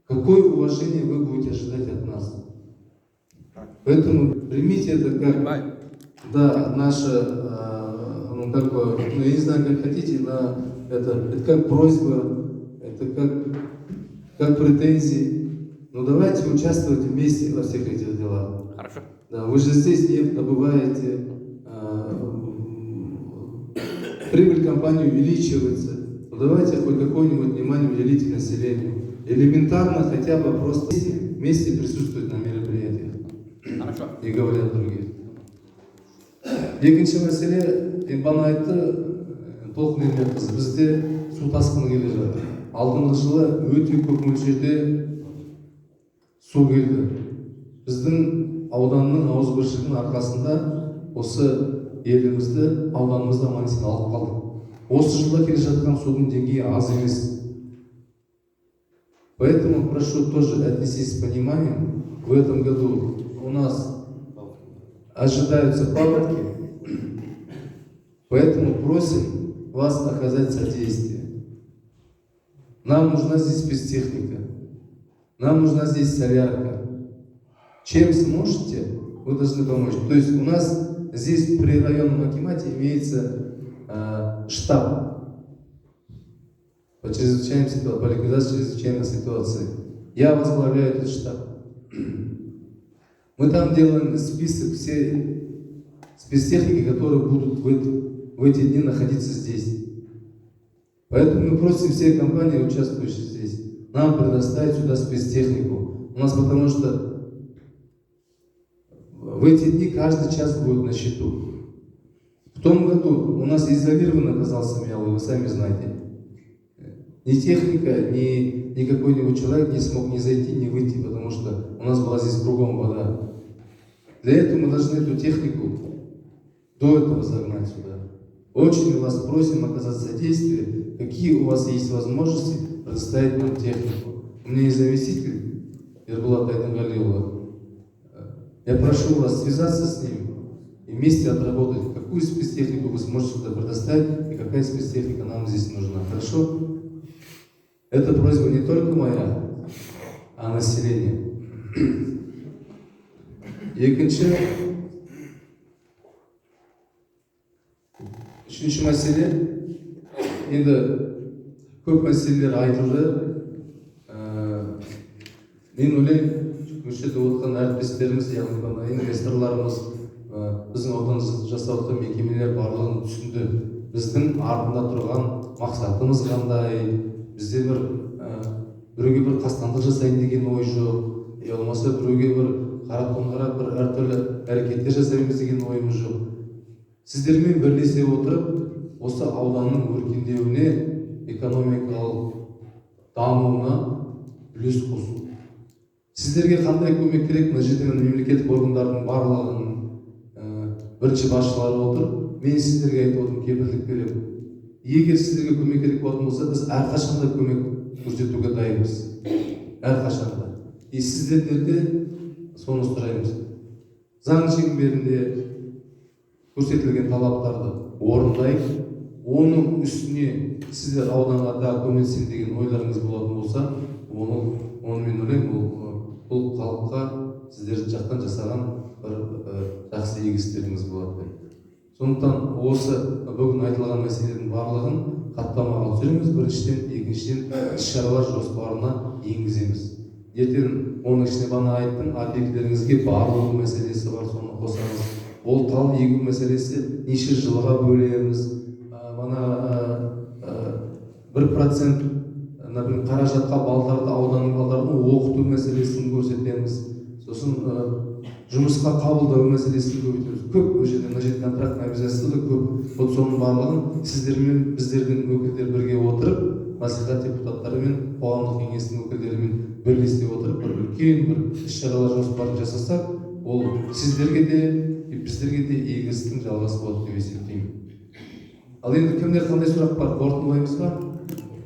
Speaker 14: какое уважение вы будете ожидать от нас? Поэтому примите это как, да, наше, ну, как бы, ну, я не знаю, как хотите, но это как просьба, это как претензии. Но давайте участвовать вместе во всех этих делах.
Speaker 3: Хорошо.
Speaker 14: Да, вы же здесь нефть добываете, прибыль компании увеличивается. Ну, давайте хоть какое-нибудь внимание уделите населению. Элементарно хотя бы просто вместе присутствовать на мероприятиях.
Speaker 3: Хорошо.
Speaker 14: И говорят другие. Екінші мәселе, бана айтты, толық бермек қыз. Бізде су тасқыны келе жатыр. Алдыңғы жылы өте көп мөлшерде су келді. Біздің ауданның ауызбіршілігінің арқасында осы елімізді, ауданымызды аман-есен алып қалдық. Осы жылда келе жатқан судың деңгейі аз емес. Поэтому прошу тоже отнестись с пониманием. В этом году у нас ожидаются паводки, поэтому просим вас оказать содействие. Нам нужна здесь спецтехника, нам нужна здесь солярка. Чем сможете, вы должны помочь. То есть у нас здесь при районном акимате имеется штаб по чрезвычайным ситуациям, по ликвидации чрезвычайной ситуации. Я возглавляю этот штаб. Мы там делаем список всей спецтехники, которые будут в эти дни находиться здесь. Поэтому мы просим все компании, участвующие здесь, нам предоставить сюда спецтехнику. У нас потому что в эти дни каждый час будет на счету. В том году у нас изолированно оказался Мялый, вы сами знаете. Ни техника, ни какой-нибудь человек не смог ни зайти, ни выйти, потому что у нас была здесь кругом вода. Для этого мы должны эту технику до этого загнать сюда. Очень вас просим оказать содействие, какие у вас есть возможности предоставить нам технику. У меня есть заместитель Ербулат Айдангалиула. Я прошу вас связаться с ним и вместе отработать, какую спецтехнику вы сможете сюда предоставить и какая спецтехника нам здесь нужна. Хорошо? Это просьба не только моя, а населения. Екінші, үшінші мәселе, енді көп мәселелер айтылды. Мен ойлаймын, көшеде отырған әріптестеріміз, яғни инвесторларымыз, біздің ауданымызда жасап жатқан мекемелер барлығын түсінді. Біздің артында тұрған мақсатымыз қандай, бізде біреуге бір қастандық жасайын деген ой жоқ, болмаса біреуге бір қарап бір әртүрлі әрекеттер жасаймыз деген ойымыз жоқ. Сіздермен бірлесе отырып, осы ауданның өркендеуіне, экономикалық дамуына үлес қосу. Сіздерге қандай көмек керек? Мына жерде мемлекеттік органдардың барлығының бірінші басшылары отыр. Мен сіздерге айтып отырмын, кепілдік беремін. Егер сіздерге көмек керек болатын болса, біз әрқашанда көмек көрсетуге дайынбыз. Әрқашанда. И сіздерден де соны сұраймыз. заң шеңберінде көрсетілген талаптарды орындайық. Оның үстіне сіздер ауданға да көмектесем деген ойларыңыз болатын болса, оны мен ойлаймын, бұл халыққа сіздер жақтан жасаған бір жақсы игі істеріңіз болады. Сондықтан осы бүгін айтылған мәселелердің барлығын хаттамаға түсіреміз, біріншіден, екіншіден іс-шаралар жоспарына енгіземіз. Ертең оның ішіне бана айттым, объектілеріңізге барлығы мәселесі бар, соны қосамыз. Ол тал егу мәселесі неше жылға бөлеміз. Бана 1% қаражатқа балдарды, ауданның балдарын оқыту мәселесін көрсетеміз. Сосын жұмысқа қабылдау мәселесін көбейтеміз. Көп ол жерде мына жерде контрактный обязательство көп. Вот соның барлығын сіздермен біздердің өкілдер бірге отырып, мәслихат депутаттары мен қоғамдық кеңестің өкілдерімен бірлесе отырып, бір үлкен бір іс-шаралар жоспарын жасасақ, ол сіздерге де, біздерге де игі істің жалғасы болады деп есептеймін. Ал енді кімдер қандай сұрақ бар? Қорытындылаймыз ба?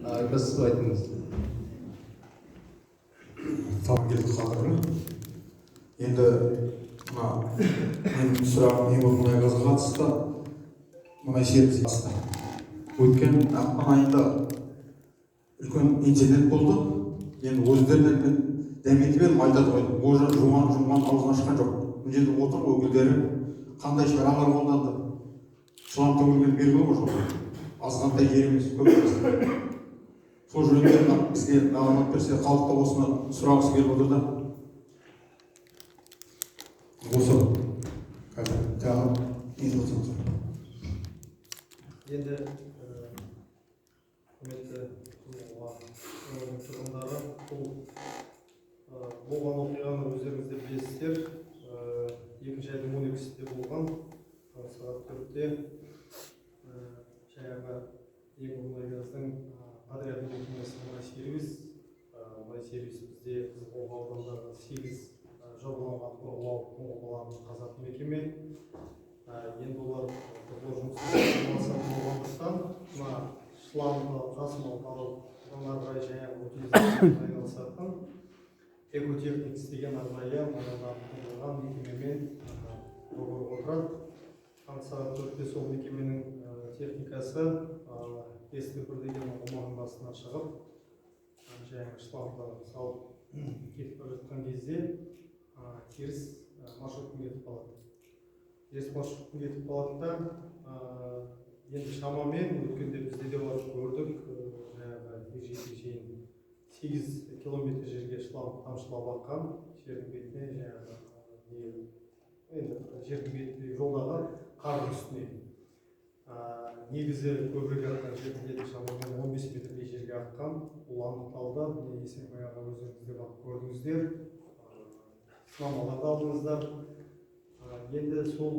Speaker 14: Айтасыз ба, айтыңыз.
Speaker 15: Сабылгелді қадірі. Енді менің сұрағым мұнай газға қатысты, мұнай сервисі қатысты. Өткен ақпан айында үлкен инцидент болды. Енді өздерінен мен дәметіп едім, айтады ғой, уже жұмған аузынан шыққан жоқ. Бұл жерде отыр өкілдері қандай шаралар қолданды. Шылам төгілген белгі ғой жоқ. Азғантай жер емес, көп емес. Сол жөнінде бізге мағлұмат берсе, халықта осыны сұрағысы келіп отыр да. Осы қазір тағы не болсын.
Speaker 1: Енді құрметті тұрғындары, болған оқиғаны өздеріңіз де білесіздер. 2 айдың 12-сінде болған, сағат 4-те жаңағы Мұнайгаздың подряд мекемесі мұнай сервис бізде Қызылқоға ауданындағы 8 жобаланған қорғау қоңғаларының қазатын мекеме. Енді олар жұмысын болғандықтан, шламды жасымал қалып арнайы жаңағы утилизациямен айналысатын экотехникс деген арнайы маманданған мекемемен отырады. Сағат 4-те сол мекеменің техникасы S1 деген омағының басына шығып, жаңағы шламды салып кетіп бара жатқан кезде теріс маршруттың кетіп қалады. Теріс маршруттың кетіп қалады да, енді шамамен өткенде бізде де бар көрдік, жаңағы егжей-тегжейін 8 километр жерге шлам тамшылап аққан, жердің бетіне жаңағы жердің бетіндегі жолдағы қардың үстіне. Негізі көбірек аққан жерінде шамамен 15 метрдей жерге аққан, ол анықталды. Есенбай аға өздеріңіз де барып көрдіңіздер, сынамаларды алдыңыздар. Енді сол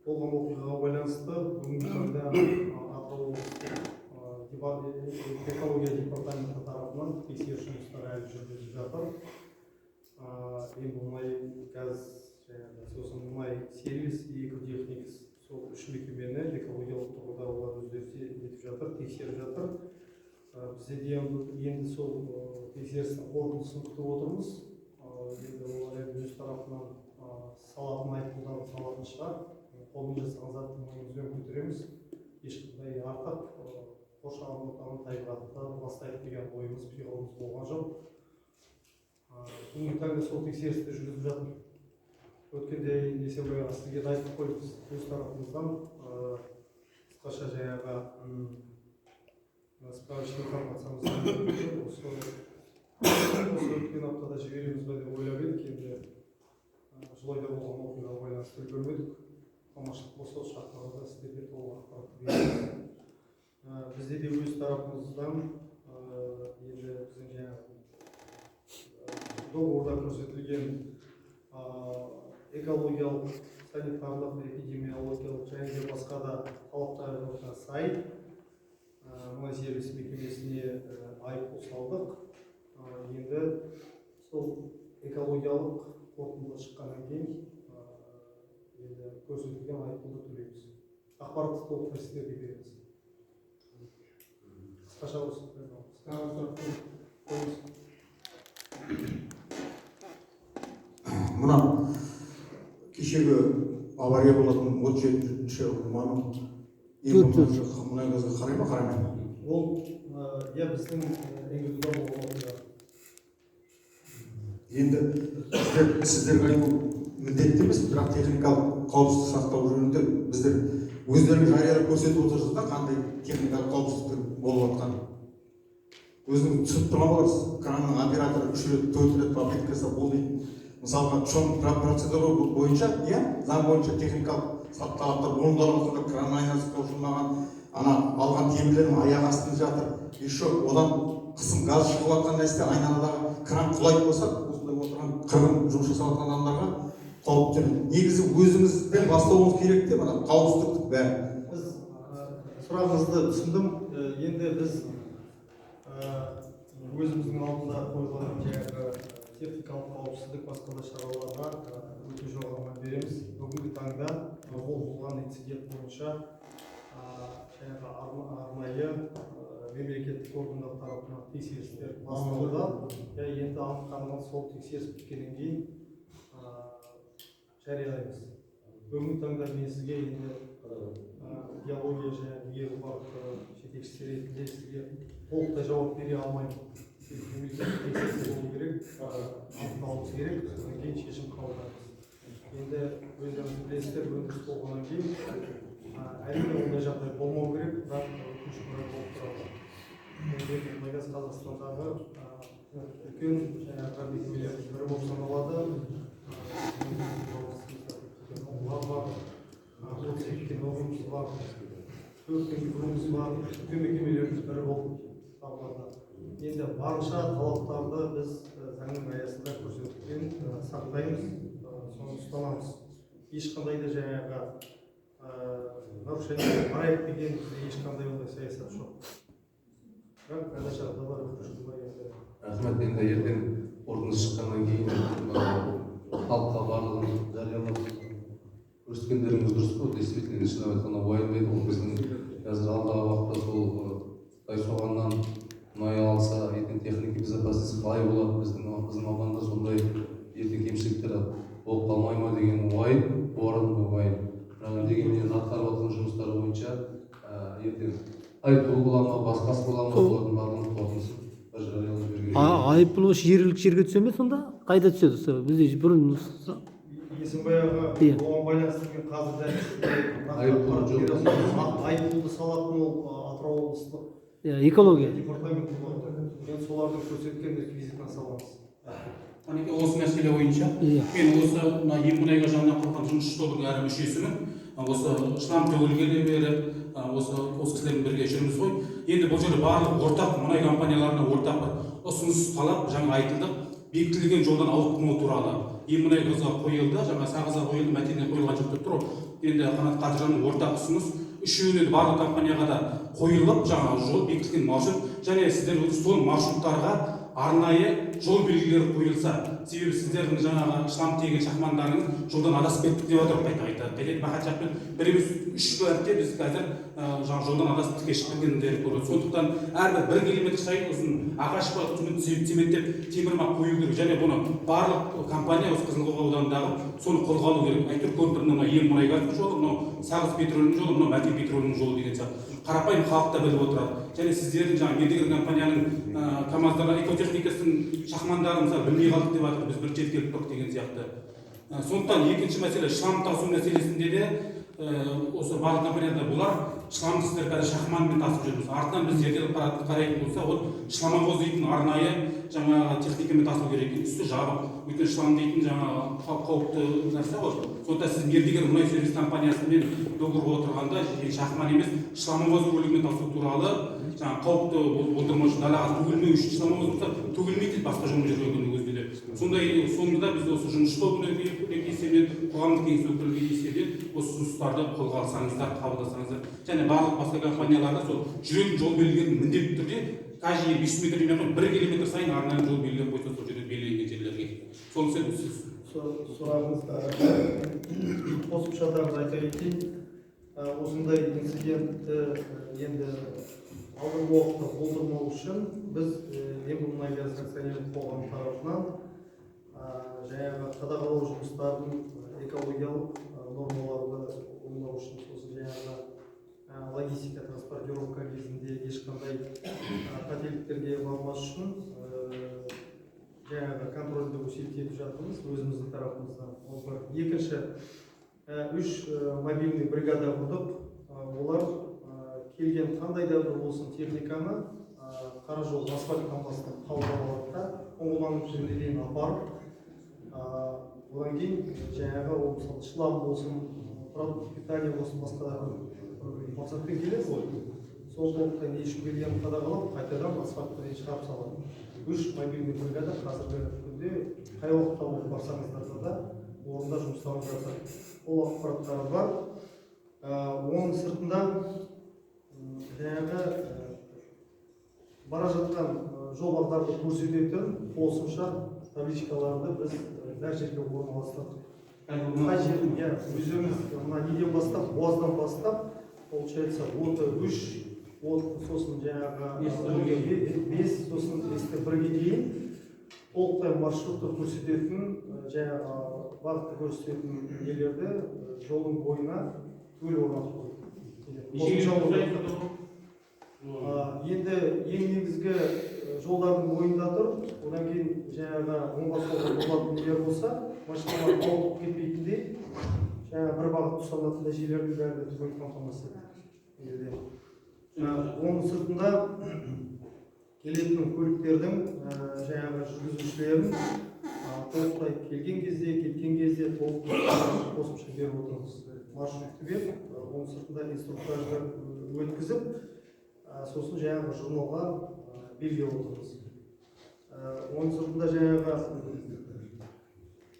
Speaker 1: болған оқиғаға байланысты бүгінгі таңда Атырау экология департаменті тарапынан тексеріс жұмыстары әлі жүргізіліп жатыр. Енді мұнай газ, сосын мұнай сервис, экотехникс, сол 3 мекемені экологиялық тұрғыда олар өздері етіп жатыр, тексеріп жатыр. Бізде де енді сол тексерістің қорытындысын күтіп отырмыз. Енді олар өз тарапынан салатын айыппұлдарын салатын шығар. Қолмен жасаған заттың мойнымызбен көтереміз. Ешқандай артық қоршаған ортаны тайғатты бастайды деген ойымыз, пиғылымыз болған жоқ. Бүгінгі таңда сол тексерісті жүргізіп жатыр. Өткенде Есенбай аға сізге айтып қойдық, өз тарапымыздан қысқаша жаңағы справочный информациямызды осы өткен аптада жібереміз бе деп ойлап едік. Енді жылайда болған оқиғаға байланысты үлгермедік. Аманшылық болса шақырғанда сіздерге толық ақпарат береміз. Бізде де өз тарапымыздан енді біздің жаңағы договорда көрсетілген экологиялық, санитарлық, эпидемиологиялық және де басқа да талаптарға сай мұнай сервис мекемесіне айыппұл салдық. Енді сол экологиялық қорытынды шыққаннан кейін енді көрсетілген айыппұлды төлейміз. Ақпаратты толық сіздерге береміз. Қысқаша осы.
Speaker 15: Мына авария болатын 37-ші ұйыманың ең болмашы мұнай газға қарай ма қарамай ма?
Speaker 1: Ол иә біздің индивидуал болған.
Speaker 15: Енді сіздерге айту міндетті емес, бірақ техникалық қауіпсіздік сақтау жөнінде біздер өздеріңіз жариялап көрсетіп отырсыз да қандай техникалық қауіпсіздік болып жатқан. Өзіңіз түсініп тұрған боларсыз, кранның операторы 3 рет 4 рет попытка жасап ол дейді. Мысалға процедура бойынша, иә, заң бойынша техникалық талаптар орындалып кран айнасы қосылмаған, ана алған темірлердің аяқ астында жатыр. Еще одан қысым газ шығып жатқан нәрсе айналадағы кран құлайтын болса, осында отырған қырғын жұмыс жасап жатқан адамдарға қауіпті. Негізі өзіңізден бастауыңыз керек те, мына қауіпсіздік бәрі.
Speaker 1: Біз сұрағыңызды түсіндім. Енді біз өзіміздің алдында қойылған жаңағы техникалық қауіпсіздік басқа да шараларға өте жоғары мән береміз. Бүгінгі таңда ол болған инцидент бойынша жаңағы арнайы мемлекеттік органдар тарапынан тексерістер басталды. Енді анықталған сол тексеріс біткеннен кейін жариялаймыз. Бүгінгі таңда мен сізге енді геология және геобарк жетекшісі ретінде сізге толықтай жауап бере алмаймын. Мемлекеттік тексеріс болу керек, анықталуымыз керек, содан кейін шешім қабылдаймыз. Енді өздеріңіз білесіздер, өндіріс болғаннан кейін әрине ондай жағдай болмау керек, бірақ өкінішке орай болып тұрады. Енді Мұнайгаз Қазақстандағы үлкен жаңағы мекемелердің бірі болып саналады. Олар бар, 32 кенорымыз бар, 4 кенорымыз бар, үлкен мекемелердің бірі болып табылады. Енді барынша талаптарды біз заңның аясында көрсетілген сақтаймыз, соны ұстанамыз. Ешқандай да жаңағы нарушение барайық деген ешқандай ондай саясат жоқ. Бірақ қандай жағдайлар өткізілді ма енді?
Speaker 2: Рахмет, енді ертең қорытындысы шыққаннан кейін халыққа барлығын жариялап көрсеткендеріңіз дұрыс қой. Действительно, шынын айтқанда уайымдайды. Ол біздің қазір алдағы уақытта сол Тайсоғаннан мұнай алса, ертең техника безопасности қалай болады, біздің ауданда сондай ертең кемшіліктер болып қалмай ма деген уайым, орынды уайым. Бірақ дегенмен атқарып жатқан жұмыстары бойынша ертең айыппұл бола ма, басқасы бола ма, олардың барлығын қорытындысын бір жариялап берген.
Speaker 13: Айыппұл осы жергілікті жерге түсе ме сонда? Қайда түседі? Бізде бұрын
Speaker 1: Есімбайға оған байланысты қазір айыппұлды салатын ол Атырау облыстық
Speaker 13: экология
Speaker 1: департаменті болады. Мен солардың көрсеткен реквизитін саламыз.
Speaker 8: Осы мәселе бойынша мен осы Ембұнайға жанынан құрған жұмысшы тобының әр мүшесімін. Осы шлам төгілгелі бері осы кісілермен бірге жүрміз ғой. Енді бұл жерде барлық ортақ мұнай компанияларына ортақ бір ұсыныс талап жаңа айтылды. Бекітілген жолдан ауытқымау туралы. Ембұнайға қойылды, жаңа Сағызға қойылды, Мәтенге қойылған жүктеп тұр. Енді Қанат Қадыржанның ортақ ұсыныс үшеуіне барлық компанияға да қойылып, жаңа жол бекітілген маршрут және сіздер сол маршруттарға арнайы жол белгілері қойылса, себебі сіздердің жаңағы шлам тиеген шахмандарыңыз жолдан адасып кеттік деп отыр, қайтеді бақат жақпен бір емес 3 мәрте біз қазір жаңа жолдан адасып тіке шығып кеткендер көреді. Сондықтан әрбір 1 километр сайын ұзын ағаш цементтеп темірмақ қою керек және бұны барлық компания осы Қызылқоға ауданындағы соны қолға алу керек. Әйтеуір көріп мына Ембұнайгаз жолы, мынау Сағыз петролінің жолы, мынау Мәтен петролінің жолы деген сияқты. Қарапайым халық та біліп отырады. Және сіздердің жаңа Мердігер компанияның КамАЗдарға экотехникасының шахмандарын мысалы білмей қалдық деп жатыр, біз бір жеткілік тұрық деген сияқты. Сондықтан екінші мәселе шлам тасу мәселесінде де осы барлық компанияда бұлар шламды сіздер қазір шахманмен тасып жүрміз. Артынан біз зерделеп қарайтын болса, ол шламовоз дейтін арнайы жаңағы техникамен тасу керек. Үсті жабық. Өйткені шлам дейтін жаңағы қауіпті нәрсе ғой. Сондықтан сіз Мердігер мұнай сервис компаниясымен договорға отырғанда шахман емес шламовоз көлігімен тасу туралы жаңағы қауіпті болдырмау үшін далаға төгілмеу үшін шламовоз болса төгілмейді басқа жолмен жүргеннің өзінде. Сондай соңында біз осы жұмысшы тобының есебінен қоғамдық кеңес өкілдері есебінен осы ұсыныстарды қолға алсаңыздар, қабылдасаңыздар. Және барлық басқа компанияларда сол жүретін жол белгілерін міндетті түрде каждый 5 метр емес 1 километр сайын арнайы жол белгілеп қойса сол жерде белгіленген жерлерге. Соны сіз
Speaker 1: сұрағыңызда қосымшада айта кетейін. Осындай инцидентті енді алдағы уақытта болдырмау үшін біз Ембұнайгаз акционерлік қоғамы тарапынан жаңағы қадағалау жұмыстарын экологиялық нормаларды орындау үшін сосын жаңағы логистика транспортировка кезінде ешқандай қателіктерге бармас үшін жаңағы контрольді күшейтіп жатырмыз өзіміздің тарапымыздан. Ол бір. Екінші, 3 мобильный бригада құрдық. Олар келген қандай да бір болсын техниканы қара жол асфальт компастан қабылдап алады да оңғыланып жеріне дейін апарып, одан кейін жаңағы мысалы шлам болсын, продукт питания болсын, басқа да бір мақсатпен келеді ғой. Сол толықтай не үшін келгенін қадағалап, қайтадан асфальтқа дейін шығарып салады. 3 мобильный бригада қазіргі күнде қай уақытта болып барсаңыздар да орында жұмыстарын жатыр. Ол ақпараттары бар. Оның сыртында жаңағы бара жатқан жол бағдарды көрсететін қосымша табличкаларды біз әр жерге орналастырдық. Қай жерде өздеріңіз мына неден бастап, Буаздан бастап, получается, оты 3, сосын жаңағы 5, сосын 1-1-ге дейін толықтай маршрутты көрсететін, жаңағы бағытты көрсететін нелерді жолдың бойына төл орнатып қойдық. Енді ең негізгі жолдардың бойында тұр, одан кейін жаңағы оңға солға болатын нелер болса, машиналар ауытып кетпейтіндей, жаңағы бір бағыт ұстанатын жерлердің бәрі түгел қамтамасыз етіледі. Оның сыртында келетін көліктердің жаңағы жүргізушілерін толықтай келген кезде, кеткен кезде толықтай қосымша беріп отырмыз. Маршрутты беріп, оның сыртында инструктажды өткізіп, сосын жаңағы журналға белгілеп отырмыз. Оның сыртында жаңағы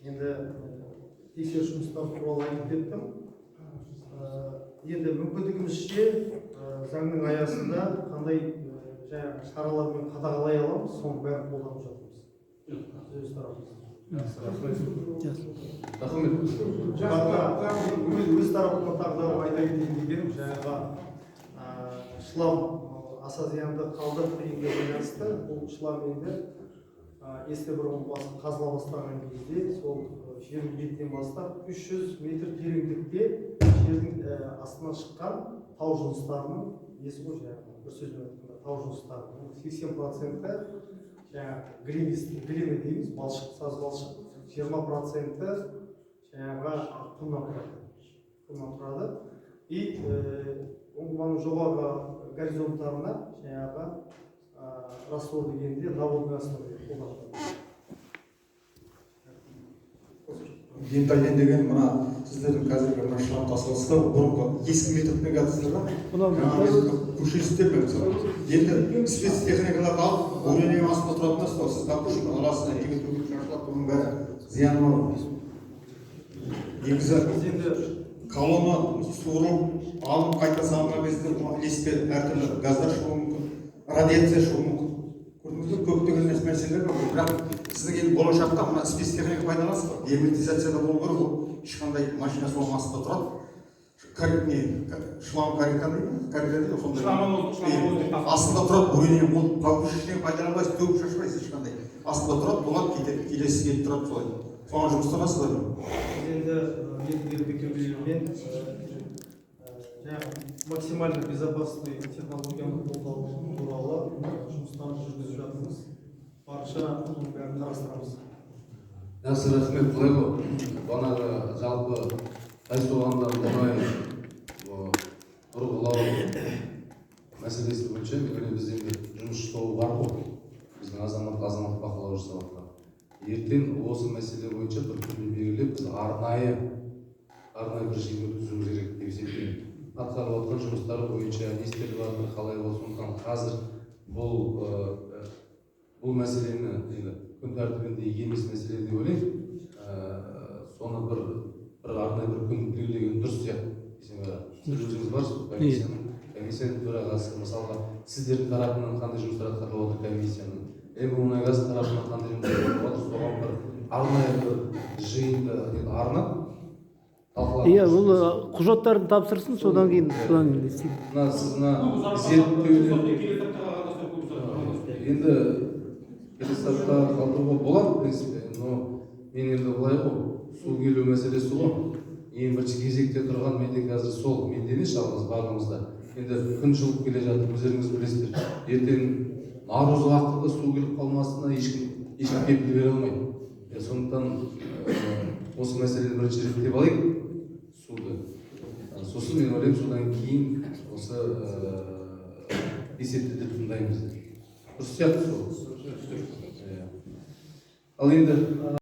Speaker 1: енді тексеріс жұмыстары туралы айтып кеттім. Енді мүмкіндігімізше заңның аясында қандай жаңағы шаралармен қадағалай аламыз, соның бәрін қолданып жатырмыз. Өз тарапымыздан. Өз тарапымнан тағы айта кетейін дегенім, жаңағы шлам аса зиянды қалдық дегенге байланысты, бұл шлам енді есте бір қазыла бастаған кезде сол жердің бетінен бастап 300 метр тереңдікте жердің астынан шыққан тау жыныстарының несі ғой, жаңағы бір сөзбен айтқанда тау жыныстары 80% жаңағы глина дейміз, балшық, саз балшық, 20% жаңағы құмнан тұрады. И оның жоғарғы горизонттарына жаңағы раствор дегенде наводный основа қолданылады.
Speaker 15: Бенталден деген мына сіздердің қазіргі мына шлам тасылысты бұрынғы ескі методпен қатысыздар ма? Көшірістер ме мысалы? Енді спецтехникаларды алып, өренің астында тұратын астау, сіз тапы үшін аласына егін төгіп шашылап бұның бәрі зияны бар. Негізі колонна суырып, алып қайта салынған кезде ілеспе әртүрлі газдар шығуы мүмкін, радиация шығуы мүмкін. Көрдіңіздер, көптеген мәселелер бар. Бірақ сіздің енді болашақта мына спецтехника пайдаланасыз ба? Герметизацияда болу керек, ол ешқандай машина соның астында тұрады. Шлам карикан дейді, сондай. Астында тұрады, өренен ол көшірістен пайдаланбайсыз, төгіп шашпайсыз ешқандай. Астында тұрады, болады, кетеді, келесі келіп тұрады солай. Соған жұмыстанасыздар ма?
Speaker 1: Енді мекемелермен максимально безопасный технологияны қолдану туралы жұмыстарын жүргізіп жатырмыз. Барша оның бәрін қарастырамыз.
Speaker 2: Жақсы, рахмет. Былай ғой, бағанағы жалпы Тайсоғанда мұнай бұрғылау мәселесі бойынша бізде жұмыс тобы бар ғой, біздің азаматтық бақылау жасаватқан. Ертең осы мәселе бойынша бір күнді белгілеп, біз арнайы бір жиын өткізу керек деп есептеймін. Атқарылып жатқан жұмыстары бойынша не істеліп жатыр, қалай сондықтан қазір бұл мәселені күн тәртібінде емес мәселе деп ойлаймын. Соны бір арнайы бір күн белгілеген дұрыс сияқты. Сіз өзіңіз барсыз комиссияның төрағасы, мысалға сіздердің тарапынан қандай жұмыстар атқарылып отыр комиссияның, Мұнайгаз тарапынан қандай жұмыстар атқарылып отыр, соған бір арнайы бір жиынды арнап талқылап.
Speaker 13: Иә, бұл құжаттарды тапсырсын, содан кейін план істейді.
Speaker 2: Сіз зерттеуден енді келесі апта қалдыруға болады, в принципе, но мен енді былай ғой, су келу мәселесі ғой. ең бірінші кезекте тұрған менде қазір сол, менде емес жалғыз барлығымызда. Енді күн жылып келе жатыр, өздеріңіз білесіздер. Ертең наурыз уақытында су келіп қалмасына ешкім кепіл бере алмайды. Сондықтан осы мәселені бірінші реттеп алайық, суды. Сосын мен ойлаймын, содан кейін осы есепті де тыңдаймыз. Дұрыс сияқты сол. Ал енді